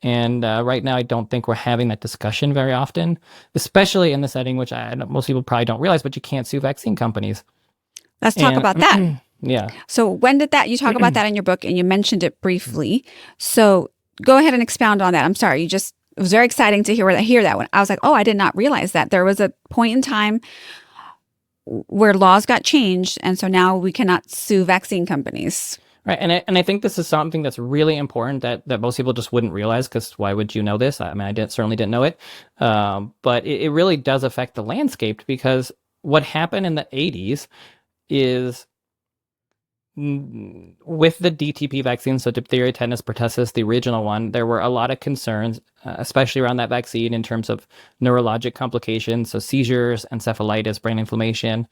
And right now, I don't think we're having that discussion very often, especially in the setting, which most people probably don't realize, but you can't sue vaccine companies. Let's talk about that. Yeah. So when did that, you talk about that in your book, and you mentioned it briefly. So go ahead and expound on that. I'm sorry, you just It was very exciting to hear that one. I was like, oh, I did not realize that there was a point in time where laws got changed, and so now we cannot sue vaccine companies. Right, and I think this is something that's really important that most people just wouldn't realize, because why would you know this? I mean, certainly didn't know it, but it really does affect the landscape, because what happened in the 80s is, with the DTP vaccine, so diphtheria, tetanus, pertussis, the original one, there were a lot of concerns, especially around that vaccine in terms of neurologic complications, so seizures, encephalitis, brain inflammation,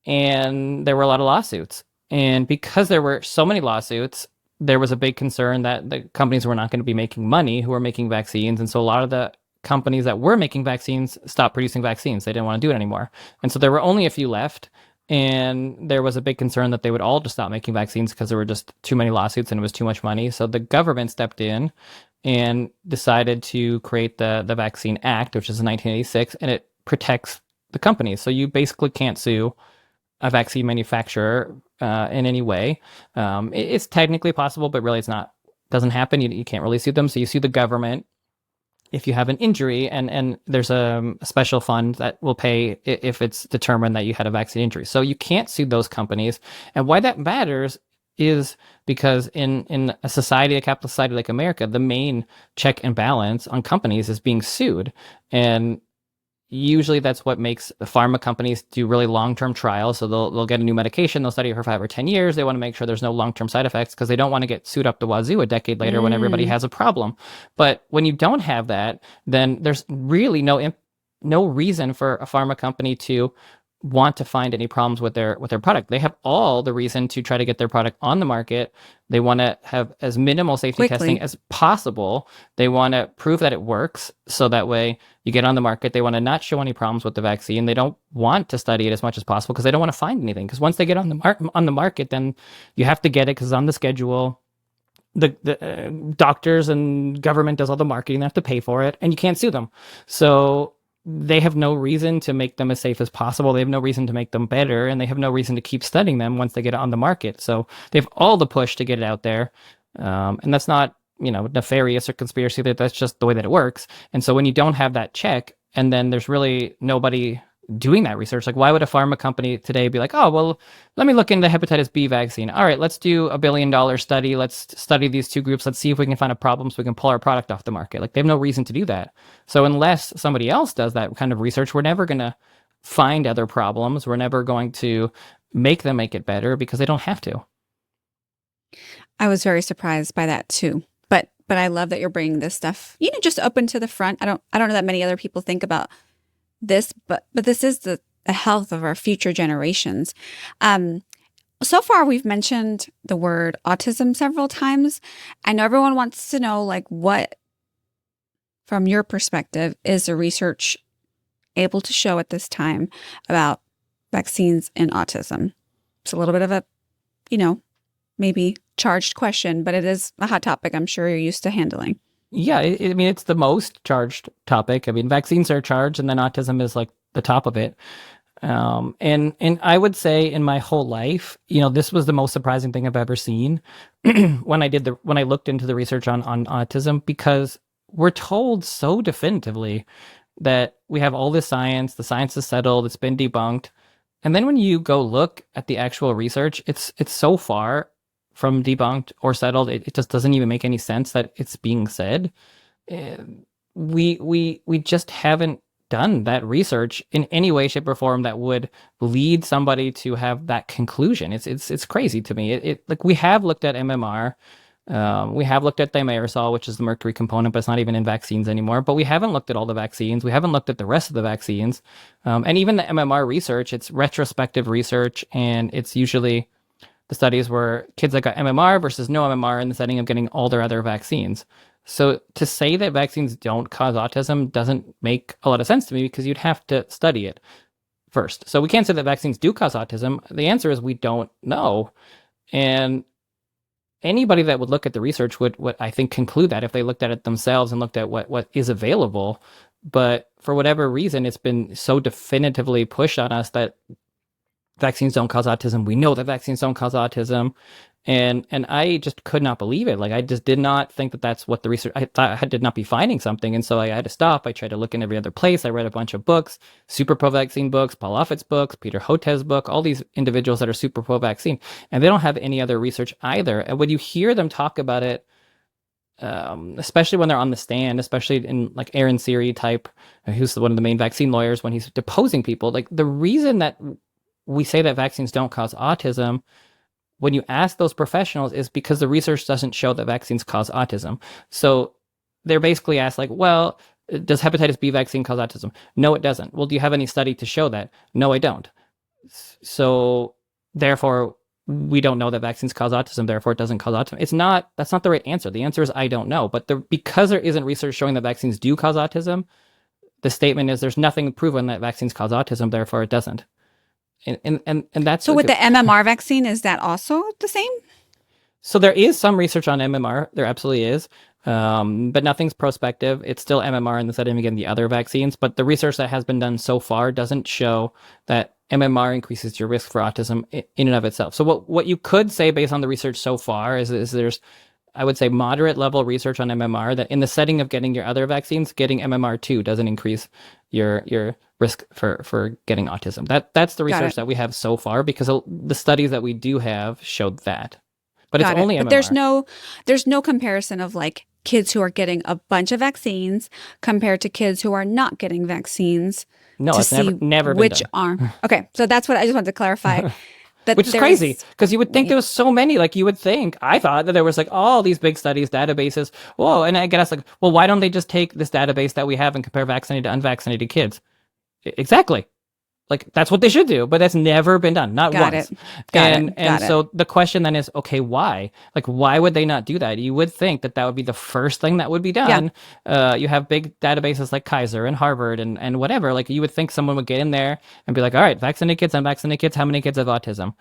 and there were a lot of lawsuits. And because there were so many lawsuits, there was a big concern that the companies were not going to be making money who were making vaccines. And so a lot of the companies that were making vaccines stopped producing vaccines. They didn't want to do it anymore. And so there were only a few left. And there was a big concern that they would all just stop making vaccines because there were just too many lawsuits and it was too much money. So the government stepped in and decided to create the Vaccine Act, which is in 1986, and it protects the companies. So you basically can't sue a vaccine manufacturer in any way. It's technically possible, but really it's not. Doesn't happen. You can't really sue them. So you sue the government if you have an injury, and there's a special fund that will pay if it's determined that you had a vaccine injury. So you can't sue those companies. And why that matters is because in a society, a capitalist society like America, the main check and balance on companies is being sued. And usually that's what makes the pharma companies do really long-term trials. So they'll get a new medication, they'll study it for 5 or 10 years. They want to make sure there's no long-term side effects because they don't want to get sued up the wazoo a decade later when everybody has a problem. But when you don't have that, then there's really no reason for a pharma company to want to find any problems with their product. They have all the reason to try to get their product on the market. They want to have as minimal safety testing as possible. They want to prove that it works, so that way you get on the market. They want to not show any problems with the vaccine. They don't want to study it as much as possible because they don't want to find anything. Because once they get on the market, then you have to get it because it's on the schedule. The doctors and government does all the marketing. They have to pay for it, and you can't sue them. So they have no reason to make them as safe as possible. They have no reason to make them better, and they have no reason to keep studying them once they get it on the market. So they have all the push to get it out there. And that's not, nefarious or conspiracy. That's just the way that it works. And so when you don't have that check, and then there's really nobody doing that research, like why would a pharma company today be like, oh, well, let me look into hepatitis B vaccine. All right, let's do $1 billion study. Let's study these two groups. Let's see if we can find a problem so we can pull our product off the market. Like, they have no reason to do that. So unless somebody else does that kind of research, we're never going to find other problems. We're never going to make them make it better because they don't have to. I was very surprised by that too. But I love that you're bringing this stuff, just open to the front. I don't know that many other people think about this, but this is the health of our future generations. So far, we've mentioned the word autism several times. I know everyone wants to know, like, what, from your perspective, is the research able to show at this time about vaccines and autism? It's a little bit of a, maybe charged question, but it is a hot topic I'm sure you're used to handling. Yeah, I mean, it's the most charged topic. I mean, vaccines are charged, and then autism is like the top of it. And I would say in my whole life, this was the most surprising thing I've ever seen when I looked into the research on autism, because we're told so definitively that we have all this science, the science is settled, it's been debunked. And then when you go look at the actual research, it's so far from debunked or settled, it just doesn't even make any sense that it's being said. We just haven't done that research in any way, shape, or form that would lead somebody to have that conclusion. It's crazy to me. Like, we have looked at MMR, we have looked at thimerosal, which is the mercury component, but it's not even in vaccines anymore. But we haven't looked at all the vaccines. We haven't looked at the rest of the vaccines, and even the MMR research. It's retrospective research, and it's usually the studies were kids that got MMR versus no MMR in the setting of getting all their other vaccines. So to say that vaccines don't cause autism doesn't make a lot of sense to me, because you'd have to study it first. So we can't say that vaccines do cause autism. The answer is we don't know. And anybody that would look at the research would I think, conclude that if they looked at it themselves and looked at what is available. But for whatever reason, it's been so definitively pushed on us that vaccines don't cause autism. We know that vaccines don't cause autism. And I just could not believe it. Like I just did not think that that's what the research. I thought I did not be finding something, and so I had to stop. I tried to look in every other place. I read a bunch of books, super pro vaccine books, Paul Offit's books, Peter Hotez's book, all these individuals that are super pro vaccine, and they don't have any other research either. And when you hear them talk about it, especially when they're on the stand, especially in like Aaron Siri type, who's one of the main vaccine lawyers, when he's deposing people, like the reason that we say that vaccines don't cause autism when you ask those professionals is because the research doesn't show that vaccines cause autism. So they're basically asked like, well, does hepatitis B vaccine cause autism? No, it doesn't. Well, do you have any study to show that? No, I don't. So therefore, we don't know that vaccines cause autism. Therefore, it doesn't cause autism. That's not the right answer. The answer is I don't know. But because there isn't research showing that vaccines do cause autism, the statement is there's nothing proven that vaccines cause autism. Therefore, it doesn't. And that's So with the MMR vaccine, is that also the same? So there is some research on MMR. There absolutely is. But nothing's prospective. It's still MMR in the setting of the other vaccines. But the research that has been done so far doesn't show that MMR increases your risk for autism in and of itself. So what you could say based on the research so far is there's, I would say, moderate level research on MMR that in the setting of getting your other vaccines, getting MMR2 doesn't increase your risk for getting autism. That's the research that we have so far, because the studies that we do have showed that. But it's only MMR. But there's no comparison of like kids who are getting a bunch of vaccines compared to kids who are not getting vaccines. No, to it's see never been which done. arm. Okay, so that's what I just wanted to clarify. Which is crazy, because you would think there was so many. Like you would think, I thought that there was like all these big studies, databases. Whoa, and I guess like, well, why don't they just take this database that we have and compare vaccinated to unvaccinated kids? Exactly. Like that's what they should do, but that's never been done, not once. And so the question then is, okay, why? Like, why would they not do that? You would think that would be the first thing that would be done. Yeah. You have big databases like Kaiser and Harvard and whatever. Like you would think someone would get in there and be like, all right, vaccinated kids, unvaccinated kids, how many kids have autism?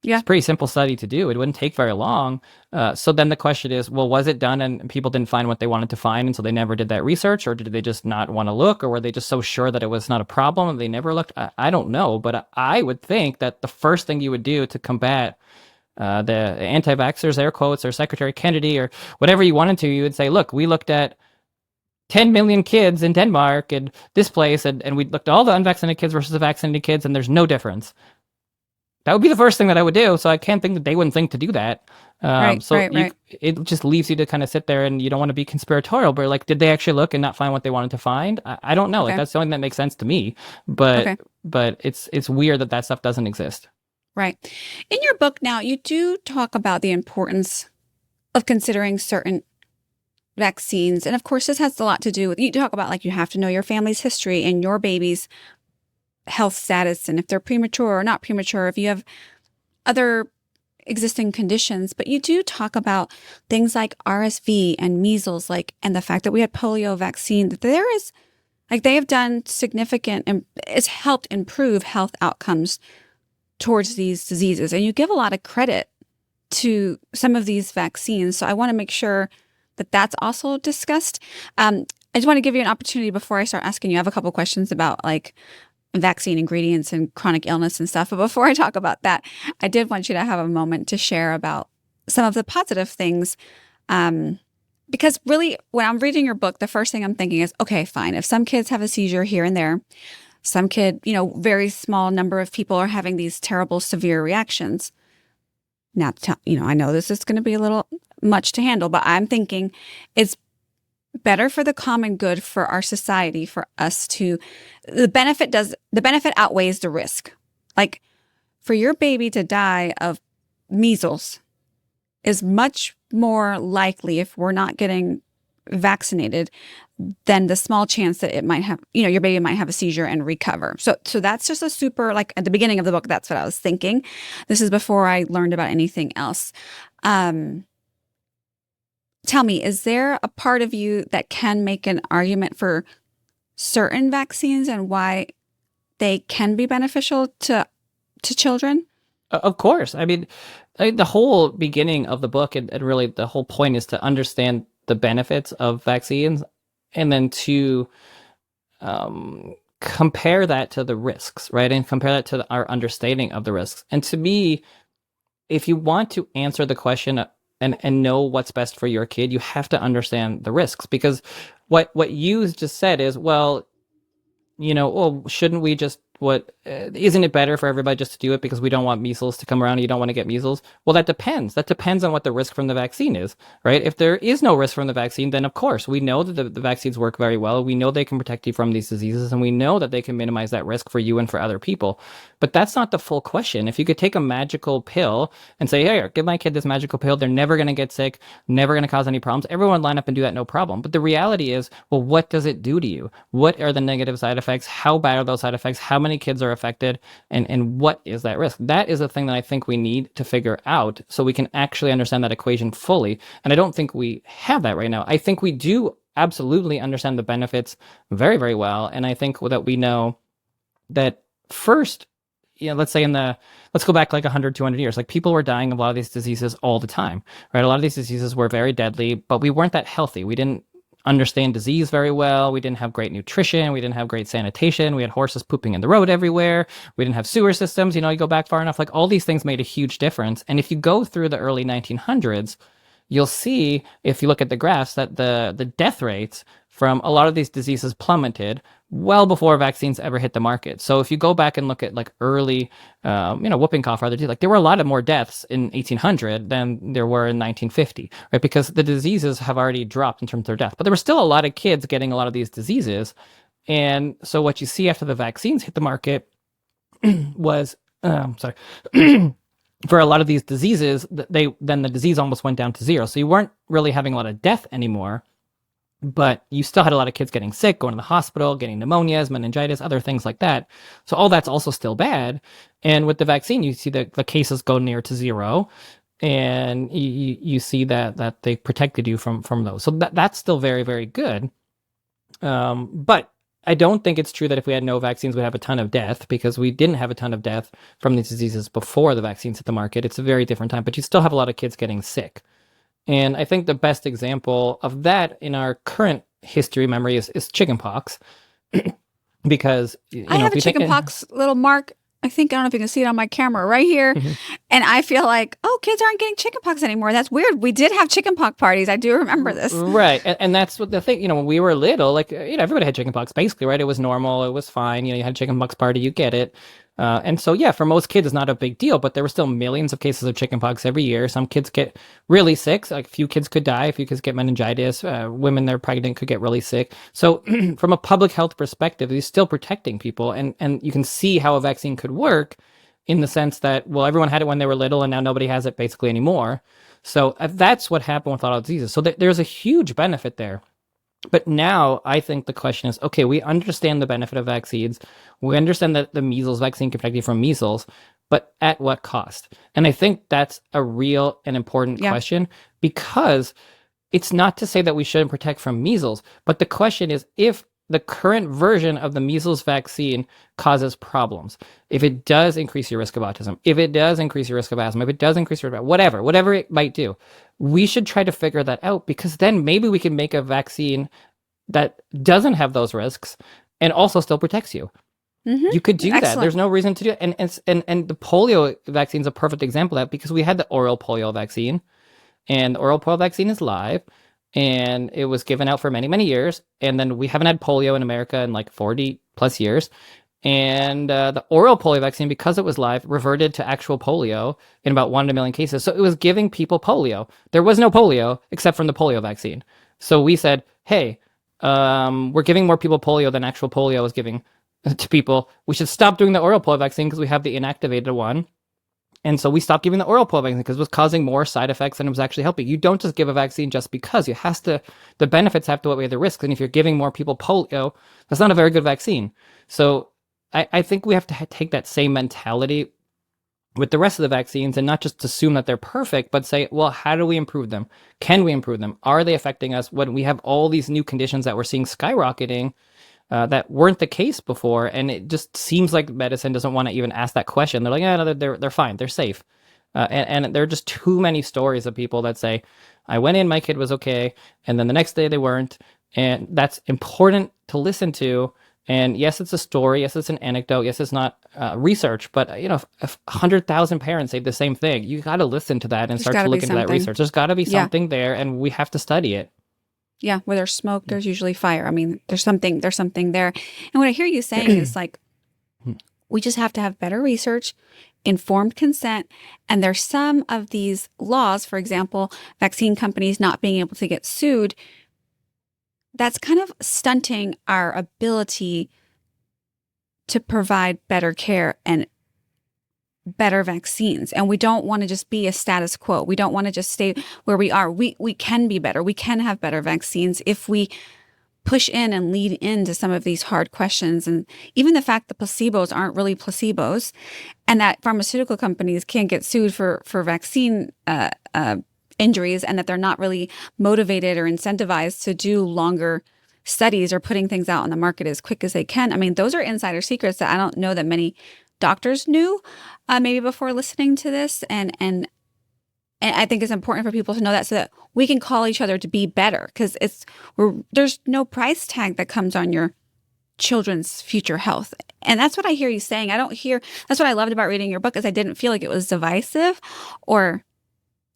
Yeah. It's a pretty simple study to do. It wouldn't take very long. So then the question is, well, was it done and people didn't find what they wanted to find, and so they never did that research, or did they just not want to look, or were they just so sure that it was not a problem and they never looked? I don't know, but I would think that the first thing you would do to combat the anti-vaxxers, air quotes, or Secretary Kennedy, or whatever you wanted to, you would say, look, we looked at 10 million kids in Denmark and this place, and we looked at all the unvaccinated kids versus the vaccinated kids, and there's no difference. That would be the first thing that I would do. So I can't think that they wouldn't think to do that. Right. It just leaves you to kind of sit there, and you don't want to be conspiratorial, but like, did they actually look and not find what they wanted to find? I don't know. Okay. Like that's the only thing that makes sense to me, but it's weird that stuff doesn't exist. Right. In your book now, you do talk about the importance of considering certain vaccines. And of course, this has a lot to do with, you talk about like, you have to know your family's history and your baby's health status, and if they're premature or not premature, if you have other existing conditions. But you do talk about things like RSV and measles, like, and the fact that we had polio vaccine, that there is, like, they have done significant, and it's helped improve health outcomes towards these diseases. And you give a lot of credit to some of these vaccines. So I want to make sure that that's also discussed. I just want to give you an opportunity before I start asking you. I have a couple questions about like vaccine ingredients and chronic illness and stuff. But before I talk about that, I did want you to have a moment to share about some of the positive things. Because really, when I'm reading your book, the first thing I'm thinking is, okay, fine. If some kids have a seizure here and there, some kid, very small number of people are having these terrible, severe reactions. Now, I know this is going to be a little much to handle, but I'm thinking it's better for the common good for our society, for us to, the benefit outweighs the risk. Like for your baby to die of measles is much more likely if we're not getting vaccinated than the small chance that it might have, your baby might have a seizure and recover. So that's just a super, like at the beginning of the book, that's what I was thinking. This is before I learned about anything else. Tell me, is there a part of you that can make an argument for certain vaccines and why they can be beneficial to children? Of course. I mean, the whole beginning of the book and really the whole point is to understand the benefits of vaccines and then to compare that to the risks, right? And compare that to our understanding of the risks. And to me, if you want to answer the question and know what's best for your kid, you have to understand the risks, because what you just said is, well, well, shouldn't we just isn't it better for everybody just to do it because we don't want measles to come around and you don't want to get measles? Well, that depends. That depends on what the risk from the vaccine is, right? If there is no risk from the vaccine, then of course we know that the vaccines work very well. We know they can protect you from these diseases, and we know that they can minimize that risk for you and for other people. But that's not the full question. If you could take a magical pill and say, hey, give my kid this magical pill, they're never going to get sick, never going to cause any problems, everyone line up and do that, no problem. But the reality is, well, what does it do to you? What are the negative side effects? How bad are those side effects? How many kids are affected? And what is that risk? That is a thing that I think we need to figure out so we can actually understand that equation fully. And I don't think we have that right now. I think we do absolutely understand the benefits very, very well. And I think that we know that first, let's say let's go back like 100, 200 years, like people were dying of a lot of these diseases all the time, right? A lot of these diseases were very deadly, but we weren't that healthy. We didn't understand disease very well. We didn't have great nutrition. We didn't have great sanitation. We had horses pooping in the road everywhere. We didn't have sewer systems. You go back far enough, like all these things made a huge difference. And if you go through the early 1900s, you'll see, if you look at the graphs, that the death rates from a lot of these diseases plummeted well before vaccines ever hit the market. So if you go back and look at like early, whooping cough or other disease, like there were a lot of more deaths in 1800 than there were in 1950, right? Because the diseases have already dropped in terms of their death, but there were still a lot of kids getting a lot of these diseases. And so what you see after the vaccines hit the market was, sorry, for a lot of these diseases, then the disease almost went down to zero. So you weren't really having a lot of death anymore, but you still had a lot of kids getting sick, going to the hospital, getting pneumonias, meningitis, other things like that. So all that's also still bad. And with the vaccine, you see the cases go near to zero, and you see that they protected you from those. So that's still very, very good. But I don't think it's true that if we had no vaccines, we'd have a ton of death, because we didn't have a ton of death from these diseases before the vaccines hit the market. It's a very different time, but you still have a lot of kids getting sick. And I think the best example of that in our current history memory is chickenpox, because I have a chickenpox little mark. I don't know if you can see it on my camera right here. Mm-hmm. And I feel like, kids aren't getting chickenpox anymore. That's weird. We did have chickenpox parties. I do remember this. Right. And that's what the thing, when we were little, like, everybody had chickenpox basically, right? It was normal. It was fine. You had a chickenpox party, you get it. And so, yeah, for most kids, it's not a big deal, but there were still millions of cases of chickenpox every year. Some kids get really sick. Like a few kids could die. A few kids get meningitis. Women that are pregnant could get really sick. So from a public health perspective, he's still protecting people. And you can see how a vaccine could work in the sense that, well, everyone had it when they were little, and now nobody has it basically anymore. So that's what happened with a lot of diseases. So there's a huge benefit there. But now I think the question is, okay, we understand the benefit of vaccines. We understand that the measles vaccine can protect you from measles, but at what cost? And I think that's a real and important question, because it's not to say that we shouldn't protect from measles, but the question is, if the current version of the measles vaccine causes problems, if it does increase your risk of autism, if it does increase your risk of asthma, if it does increase your risk of whatever it might do, we should try to figure that out, because then maybe we can make a vaccine that doesn't have those risks and also still protects you. Mm-hmm. You could do that. There's no reason to do it. And the polio vaccine is a perfect example of that, because we had the oral polio vaccine, and the oral polio vaccine is live. And it was given out for many, many years. And then we haven't had polio in America in like 40 plus years. And the oral polio vaccine, because it was live, reverted to actual polio in about 1 in a million cases. So it was giving people polio. There was no polio except from the polio vaccine. So we said, hey, we're giving more people polio than actual polio is giving to people. We should stop doing the oral polio vaccine because we have the inactivated one. And so we stopped giving the oral polio vaccine because it was causing more side effects than it was actually helping. You don't just give a vaccine just because. The benefits have to outweigh the risks. And if you're giving more people polio, that's not a very good vaccine. So I think we have to take that same mentality with the rest of the vaccines, and not just assume that they're perfect, but say, well, how do we improve them? Can we improve them? Are they affecting us when we have all these new conditions that we're seeing skyrocketing that weren't the case before? And it just seems like medicine doesn't want to even ask that question. They're like, no, they're fine. They're safe. And there are just too many stories of people that say, I went in, my kid was okay, and then the next day they weren't. And that's important to listen to And yes, it's a story. Yes, it's an anecdote. Yes, it's not research. But if 100,000 parents say the same thing, you got to listen to that and There's start got to to be look into that something. research. There's got to be Yeah. something there, and we have to study it. Yeah. Where there's smoke, there's usually fire. I mean, there's something there. And what I hear you saying is like, we just have to have better research, informed consent. And there's some of these laws, for example, vaccine companies not being able to get sued. That's kind of stunting our ability to provide better care and better vaccines. And we don't want to just be a status quo. We don't want to just stay where we are. We can be better. We can have better vaccines if we push in and lead into some of these hard questions. And even the fact that placebos aren't really placebos and that pharmaceutical companies can't get sued for vaccine injuries, and that they're not really motivated or incentivized to do longer studies or putting things out on the market as quick as they can. I mean, those are insider secrets that I don't know that many doctors knew maybe before listening to this. And I think it's important for people to know that so that we can call each other to be better, because there's no price tag that comes on your children's future health. And that's what I hear you saying. That's what I loved about reading your book, is I didn't feel like it was divisive or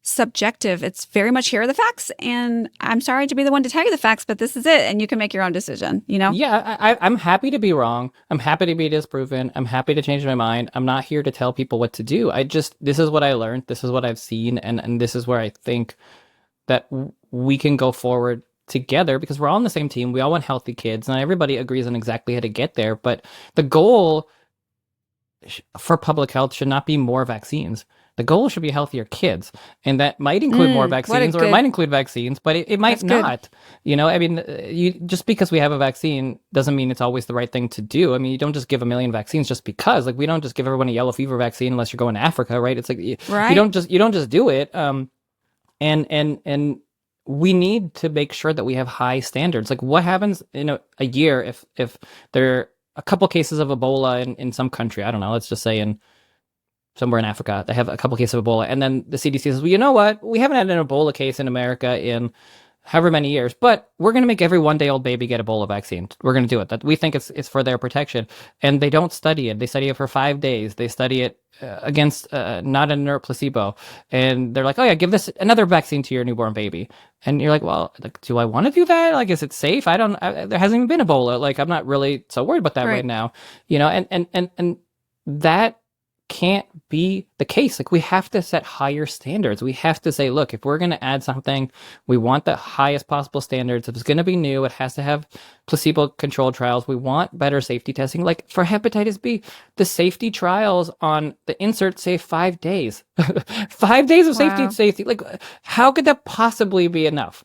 subjective. It's very much, here are the facts, and I'm sorry to be the one to tell you the facts, but this is it, and you can make your own decision, Yeah, I'm happy to be wrong. I'm happy to be disproven. I'm happy to change my mind. I'm not here to tell people what to do. This is what I learned. This is what I've seen. And this is where I think that we can go forward together, because we're all on the same team. We all want healthy kids, and everybody agrees on exactly how to get there. But the goal for public health should not be more vaccines. The goal should be healthier kids. And that might include more vaccines, or it might include vaccines, but it might not. I mean, just because we have a vaccine doesn't mean it's always the right thing to do. I mean, you don't just give a million vaccines just because. Like, we don't just give everyone a yellow fever vaccine unless you're going to Africa, right? It's like you don't just do it. And we need to make sure that we have high standards. Like, what happens in a year if there are a couple cases of Ebola in some country? I don't know. Let's just say somewhere in Africa, they have a couple cases of Ebola. And then the CDC says, well, you know what? We haven't had an Ebola case in America in however many years, but we're going to make every 1-day-old baby get Ebola vaccine. We're going to do it. That we think it's for their protection. And they don't study it. They study it for 5 days. They study it against not an inert placebo. And they're like, oh yeah, give this another vaccine to your newborn baby. And you're like, well, do I want to do that? Like, is it safe? There hasn't even been Ebola. Like, I'm not really so worried about that right now. And that can't be the case. Like, we have to set higher standards. We have to say, look, if we're going to add something, we want the highest possible standards. If it's going to be new, it has to have placebo-controlled trials. We want better safety testing. Like, for hepatitis B, the safety trials on the insert say 5 days. 5 days of safety. Like, how could that possibly be enough?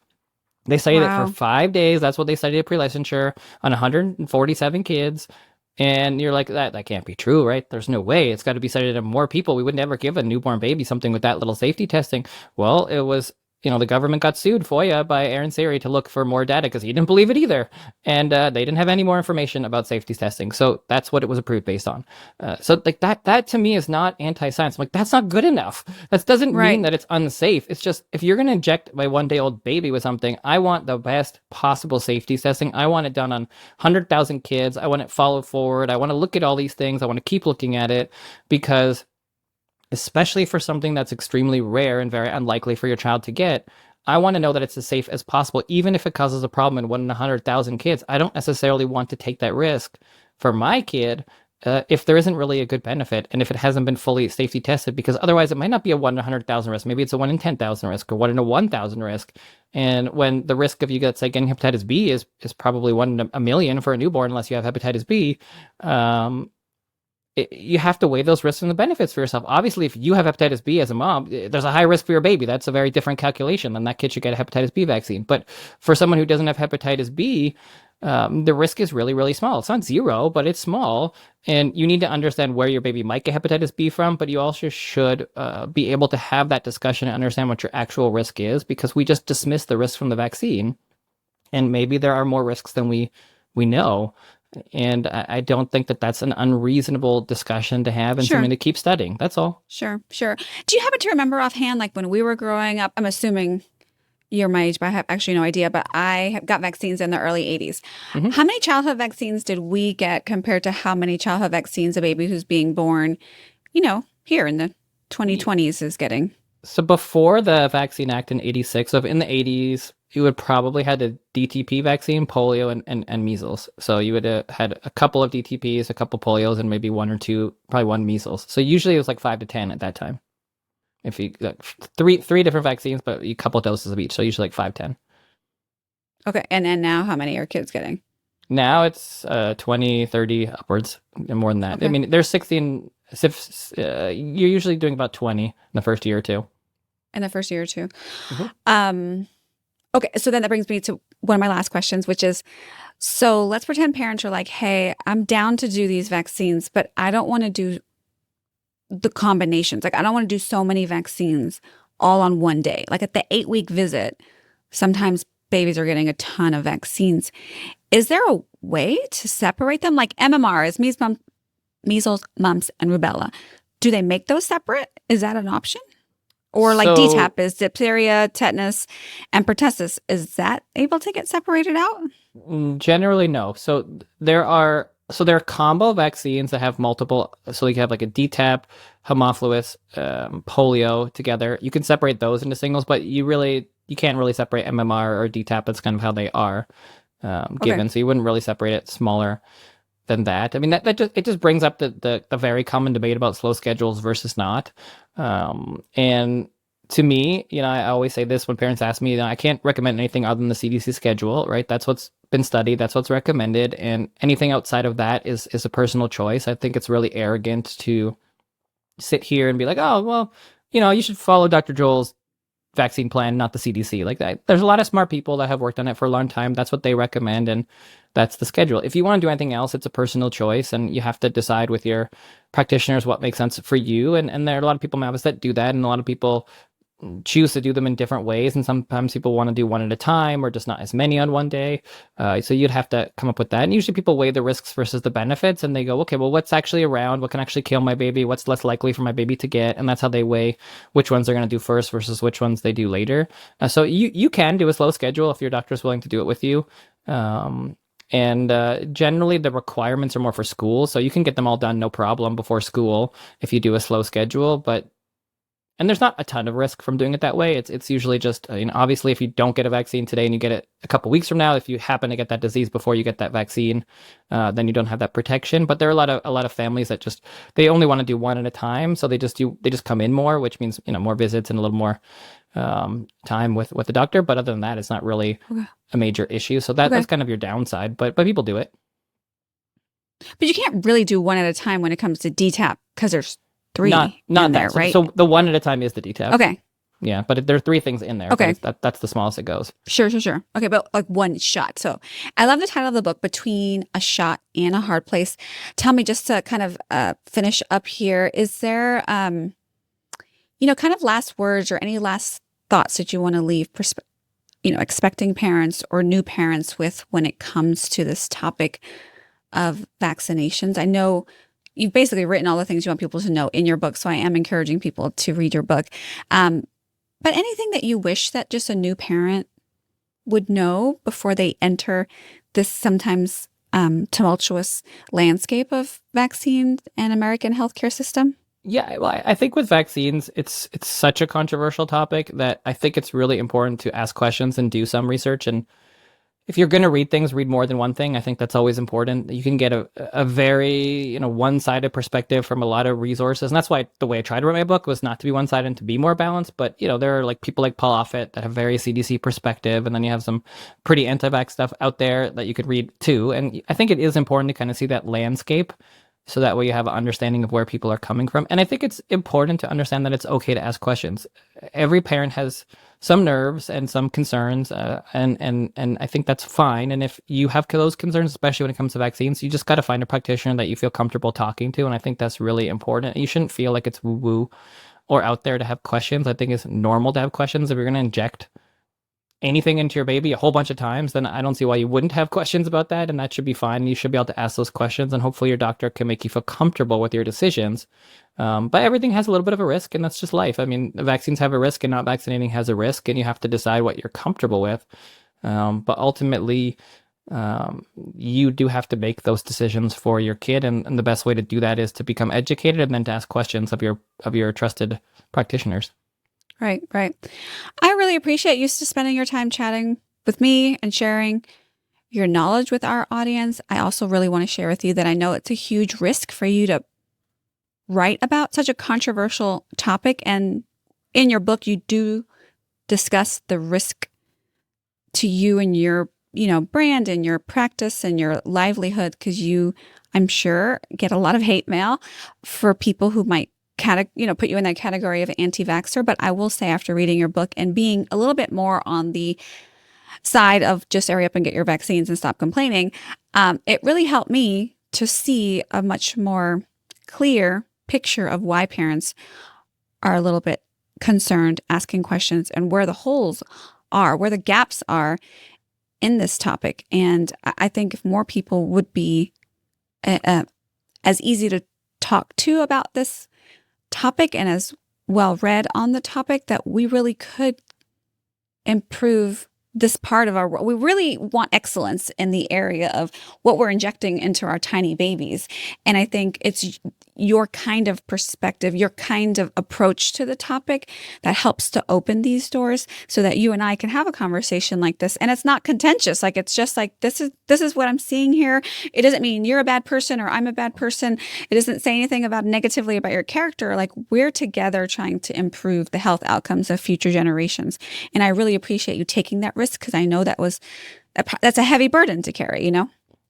They studied it for 5 days. That's what they studied at pre-licensure on 147 kids. And you're like, that can't be true, right? There's no way. It's got to be studied on more people. We would never give a newborn baby something with that little safety testing. Well, it was, the government got sued, FOIA, by Aaron Siri to look for more data because he didn't believe it either. And they didn't have any more information about safety testing. So that's what it was approved based on. So like that to me is not anti-science. I'm like, that's not good enough. That doesn't mean that it's unsafe. It's just, if you're going to inject my 1-day-old baby with something, I want the best possible safety testing. I want it done on 100,000 kids. I want it followed forward. I want to look at all these things. I want to keep looking at it, because especially for something that's extremely rare and very unlikely for your child to get, I want to know that it's as safe as possible, even if it causes a problem in 1 in 100,000 kids. I don't necessarily want to take that risk for my kid if there isn't really a good benefit, and if it hasn't been fully safety tested, because otherwise it might not be a 1 in 100,000 risk. Maybe it's a 1 in 10,000 risk, or 1 in 1,000 risk. And when the risk of you, let's say, getting hepatitis B is probably 1 in a million for a newborn, unless you have hepatitis B, you have to weigh those risks and the benefits for yourself. Obviously, if you have hepatitis B as a mom, there's a high risk for your baby. That's a very different calculation. Then that kid should get a hepatitis B vaccine. But for someone who doesn't have hepatitis B, the risk is really, really small. It's not zero, but it's small. And you need to understand where your baby might get hepatitis B from, but you also should be able to have that discussion and understand what your actual risk is, because we just dismiss the risk from the vaccine. And maybe there are more risks than we know. And I don't think that that's an unreasonable discussion to have, and something to keep studying. That's all. Sure. Do you happen to remember offhand, like when we were growing up, I'm assuming you're my age, but I have actually no idea. But I got vaccines in the early 80s. Hmm. How many childhood vaccines did we get compared to how many childhood vaccines a baby who's being born, here in the 2020s is getting? So before the Vaccine Act in 86, so in the 80s, you would probably had a DTP vaccine, polio, and measles. So you would have had a couple of DTPs, a couple polios, and maybe one or two, probably one measles. So usually it was like 5 to 10 at that time. If you three different vaccines, but a couple doses of each, so usually like 5, 10. Okay. And now how many are kids getting? Now it's 20, 30 upwards, and more than that. I Okay. mean, there's 16. You're usually doing about 20 in the first year or two. In the first year or two. Mhm. Okay. So then that brings me to one of my last questions, which is, so let's pretend parents are like, hey, I'm down to do these vaccines, but I don't want to do the combinations. Like, I don't want to do so many vaccines all on one day. Like at the 8-week visit, sometimes babies are getting a ton of vaccines. Is there a way to separate them? Like MMR is measles, mumps, and rubella. Do they make those separate? Is that an option? Or like So DTaP is diphtheria, tetanus, and pertussis. Is that able to get separated out? generally, no. There are combo vaccines that have multiple. So you have like a DTaP, Haemophilus, polio together. You can separate those into singles, but you can't really separate MMR or DTaP. That's kind of how they are Okay. given. So you wouldn't really separate it smaller than that. I mean, that just brings up the very common debate about slow schedules versus not. And to me, I always say this when parents ask me, I can't recommend anything other than the CDC schedule, right? That's what's been studied, that's what's recommended, and anything outside of that is a personal choice. I think it's really arrogant to sit here and be like, oh, well, you should follow Dr. Joel's vaccine plan, not the CDC. Like that. There's a lot of smart people that have worked on it for a long time. That's what they recommend, and that's the schedule. If you want to do anything else, it's a personal choice, and you have to decide with your practitioners what makes sense for you. And there are a lot of people in my office that do that, and a lot of people choose to do them in different ways. And sometimes people want to do one at a time or just not as many on one day. So you'd have to come up with that. And usually people weigh the risks versus the benefits, and they go, okay, well, what's actually around? What can actually kill my baby? What's less likely for my baby to get? And that's how they weigh which ones they're going to do first versus which ones they do later. So you can do a slow schedule if your doctor's willing to do it with you. And generally, the requirements are more for school, so you can get them all done no problem before school if you do a slow schedule. And there's not a ton of risk from doing it that way. It's usually just, obviously, if you don't get a vaccine today and you get it a couple weeks from now, if you happen to get that disease before you get that vaccine, then you don't have that protection. But there are a lot of families that just they only want to do one at a time, so they just come in more, which means more visits and a little more time with the doctor. But other than that, it's not really Okay. a major issue. So Okay. that's kind of your downside. But people do it. But you can't really do one at a time when it comes to DTaP because there's three Not in there, that. So, right? so the one at a time is the DTaP. Okay. Yeah, but there are 3 things in there. but Okay. that's the smallest it goes. Sure. Okay, but like one shot. So I love the title of the book, Between a Shot and a Hard Place. Tell me, just to kind of finish up here, is there, kind of last words or any last thoughts that you want to leave, expecting parents or new parents with when it comes to this topic of vaccinations? I know you've basically written all the things you want people to know in your book, so I am encouraging people to read your book. But anything that you wish that just a new parent would know before they enter this sometimes tumultuous landscape of vaccines and American healthcare system? Yeah, well, I think with vaccines, it's such a controversial topic that I think it's really important to ask questions and do some research. And if you're going to read things, read more than one thing. I think that's always important. You can get a very one-sided perspective from a lot of resources, and that's why the way I tried to write my book was not to be one-sided and to be more balanced. But there are like people like Paul Offit that have very CDC perspective, and then you have some pretty anti-vax stuff out there that you could read too. And I think it is important to kind of see that landscape, so that way you have an understanding of where people are coming from. And I think it's important to understand that it's okay to ask questions. Every parent has some nerves and some concerns, and I think that's fine. And if you have those concerns, especially when it comes to vaccines, you just got to find a practitioner that you feel comfortable talking to. And I think that's really important. You shouldn't feel like it's woo-woo or out there to have questions. I think it's normal to have questions. If you're going to inject anything into your baby a whole bunch of times, then I don't see why you wouldn't have questions about that, and that should be fine. You should be able to ask those questions, and hopefully your doctor can make you feel comfortable with your decisions. But everything has a little bit of a risk, and that's just life. I mean, vaccines have a risk, and not vaccinating has a risk, and you have to decide what you're comfortable with. But ultimately, you do have to make those decisions for your kid, and the best way to do that is to become educated and then to ask questions of your trusted practitioners. Right. I really appreciate you spending your time chatting with me and sharing your knowledge with our audience. I also really want to share with you that I know it's a huge risk for you to write about such a controversial topic. And in your book, you do discuss the risk to you and your, brand and your practice and your livelihood, because you, I'm sure, get a lot of hate mail for people who might put you in that category of anti-vaxxer. But I will say, after reading your book and being a little bit more on the side of just hurry up and get your vaccines and stop complaining, it really helped me to see a much more clear picture of why parents are a little bit concerned, asking questions, and where the holes are, where the gaps are in this topic. And I think if more people would be as easy to talk to about this topic and as well read on the topic, that we really could improve this part of our world. We really want excellence in the area of what we're injecting into our tiny babies. And I think it's your kind of perspective, your kind of approach to the topic that helps to open these doors so that you and I can have a conversation like this. And it's not contentious. Like, it's just like, this is what I'm seeing here. It doesn't mean you're a bad person or I'm a bad person. It doesn't say anything negatively about your character. Like, we're together trying to improve the health outcomes of future generations. And I really appreciate you taking that risk, because I know that's a heavy burden to carry,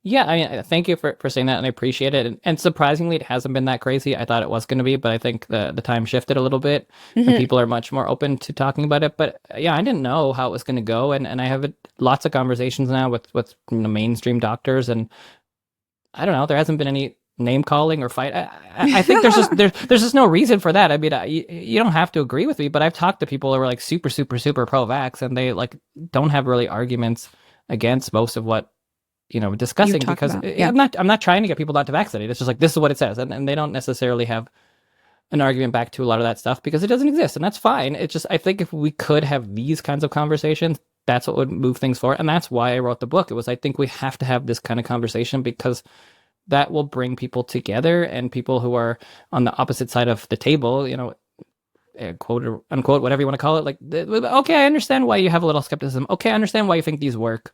Yeah, I mean, thank you for saying that, and I appreciate it. And surprisingly, it hasn't been that crazy. I thought it was going to be, but I think the time shifted a little bit, and people are much more open to talking about it. But yeah, I didn't know how it was going to go, and I have lots of conversations now with mainstream doctors, and I don't know, there hasn't been any name calling or fight. I think there's just no reason for that. I mean, you don't have to agree with me, but I've talked to people who are like super pro-vax, and they like don't have really arguments against most of what discussing, because I'm not trying to get people not to vaccinate. It's just like, this is what it says. And they don't necessarily have an argument back to a lot of that stuff because it doesn't exist. And that's fine. It's just, I think if we could have these kinds of conversations, that's what would move things forward. And that's why I wrote the book. It was, I think we have to have this kind of conversation because that will bring people together, and people who are on the opposite side of the table, quote or unquote, whatever you want to call it. Like, okay, I understand why you have a little skepticism. Okay, I understand why you think these work.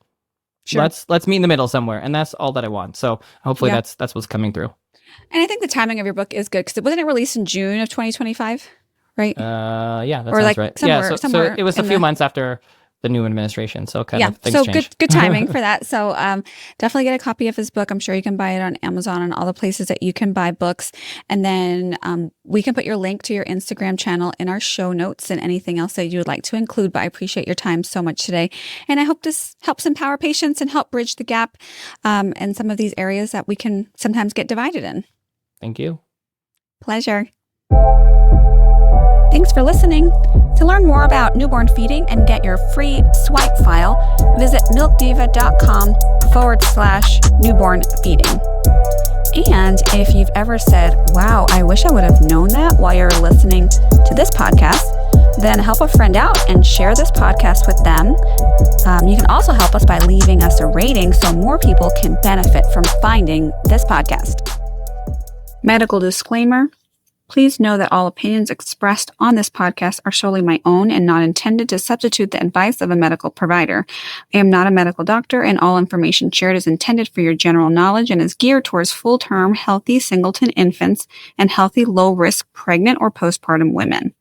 Sure. Let's meet in the middle somewhere, and that's all that I want. So hopefully that's what's coming through. And I think the timing of your book is good, because wasn't it released in June of 2025, right? Yeah, that sounds right. So it was a few months after the new administration, so kind of things changed. Good timing for that. So definitely get a copy of his book. I'm sure you can buy it on Amazon and all the places that you can buy books. And then we can put your link to your Instagram channel in our show notes and anything else that you would like to include. But I appreciate your time so much today. And I hope this helps empower patients and help bridge the gap in some of these areas that we can sometimes get divided in. Thank you. Pleasure. Thanks for listening. To learn more about newborn feeding and get your free swipe file, visit milkdiva.com/newborn feeding. And if you've ever said, wow, I wish I would have known that while you're listening to this podcast, then help a friend out and share this podcast with them. You can also help us by leaving us a rating so more people can benefit from finding this podcast. Medical disclaimer. Please know that all opinions expressed on this podcast are solely my own and not intended to substitute the advice of a medical provider. I am not a medical doctor, and all information shared is intended for your general knowledge and is geared towards full-term, healthy singleton infants and healthy, low-risk pregnant or postpartum women.